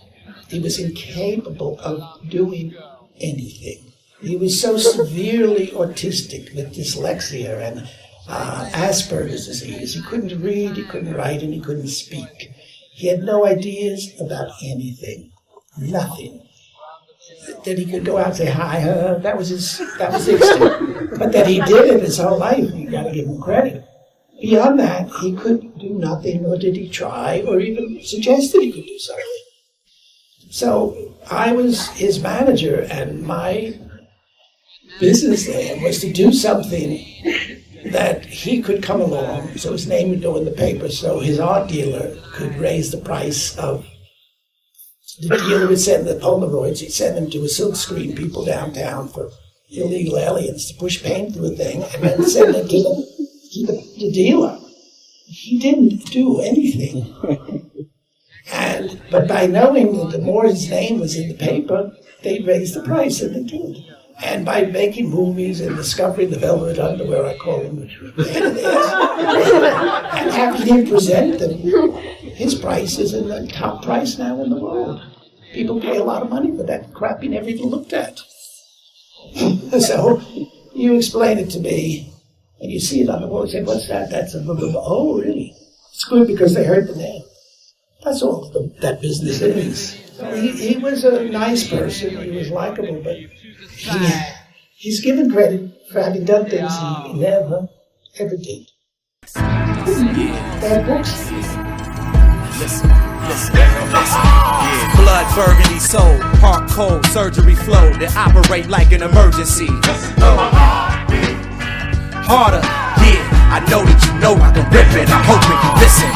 He was incapable of doing anything. He was so severely autistic with dyslexia and Asperger's disease. He couldn't read, he couldn't write, and he couldn't speak. He had no ideas about anything. Nothing. That he could go out and say hi, that was his extent. But that he did it his whole life, you gotta give him credit. Beyond that, he could do nothing, nor did he try, or even suggest that he could do something. So I was his manager, and my business there was to do something that he could come along, so his name would go in the paper, so his art dealer could raise the price of. The dealer would send the Polaroids, he'd send them to a silkscreen people downtown for illegal aliens to push paint through a thing, and then send them to the dealer. He didn't do anything. But by knowing that the more his name was in the paper, they'd raise the price, and they did. And by making movies and discovering the velvet underwear, I call them, which was and having him present them, his price is in the top price now in the world. People pay a lot of money for that crap he never even looked at. So you explain it to me, and you see it on the wall. You say, "What's that?" That's a little. Oh, really? It's good because they heard the name. That's all that business is. He was a nice person. He was likable, but he's given credit for having done things he never, ever did. Bad books. Listen. Blood burgundy soul, heart cold, surgery flow that operate like an emergency. Harder, yeah, I know that you know I can rip it. I'm hoping you listen.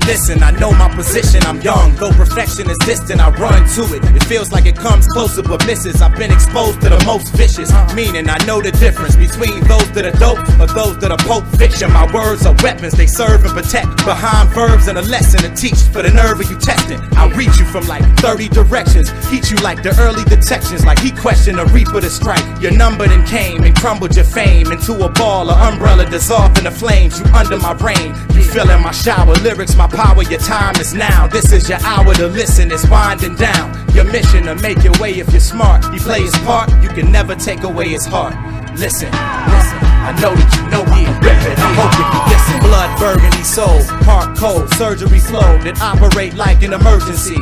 Listen, I know my position, I'm young, though perfection is distant, I run to it. It feels like it comes closer but misses. I've been exposed to the most vicious, meaning I know the difference between those that are dope or those that are Pulp Fiction. My words are weapons, they serve and protect. Behind verbs and a lesson to teach for the nerve of you testing. I'll reach you from like 30 directions, heat you like the early detections. Like he questioned a reaper to strike. Your number then came and crumbled your fame into a ball or umbrella dissolved in the flames. You under my reign, you feeling my shower, lyrics my power, your time is now. This is your hour to listen, it's winding down. Your mission to make your way if you're smart. He play his part, you can never take away his heart. Listen, I know that you know he rip it. I hope that you listen. Blood burgundy soul, heart cold, surgery flow that operate like an emergency.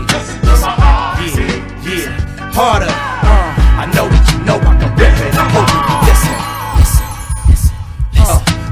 Yeah, harder. I know that you know I can rip it. I hope that you listen.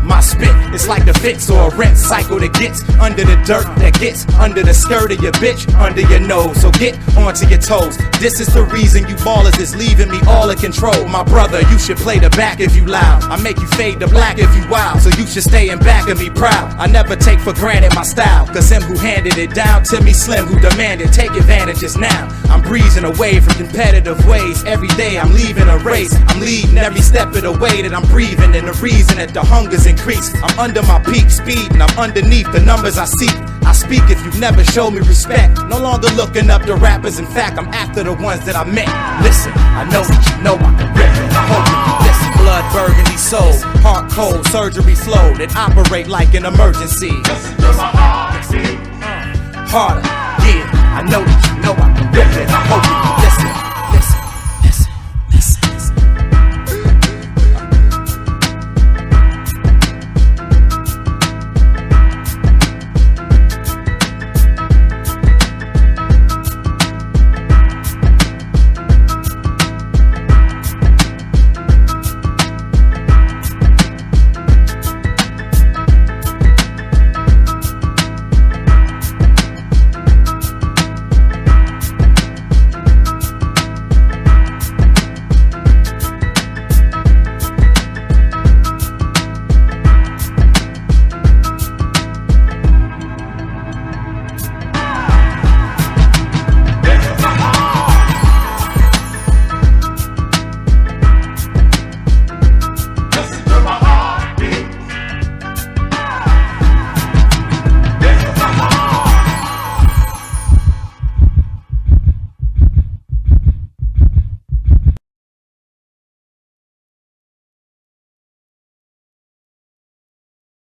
My spit, it's like the fix or a rent cycle that gets under the dirt, that gets under the skirt of your bitch, under your nose. So get onto your toes. This is the reason you ballers is leaving me all in control. My brother, you should play the back if you loud. I make you fade to black if you wild. So you should stay in back and be proud. I never take for granted my style, cause him who handed it down to me slim, who demanded take advantages now. I'm breezing away from competitive ways. Every day I'm leaving a race. I'm leading every step of the way that I'm breathing, and the reason that the hunger's increased. I'm under my peak speed and I'm underneath the numbers I seek. I speak if you never show me respect. No longer looking up to rappers. In fact, I'm after the ones that I met. Listen, I know that you know I can rip it. I hope that you listen. Blood burgundy soul, heart cold, surgery flow that operate like an emergency. Harder, yeah, I know that you know I can rip it. I hope that you listen.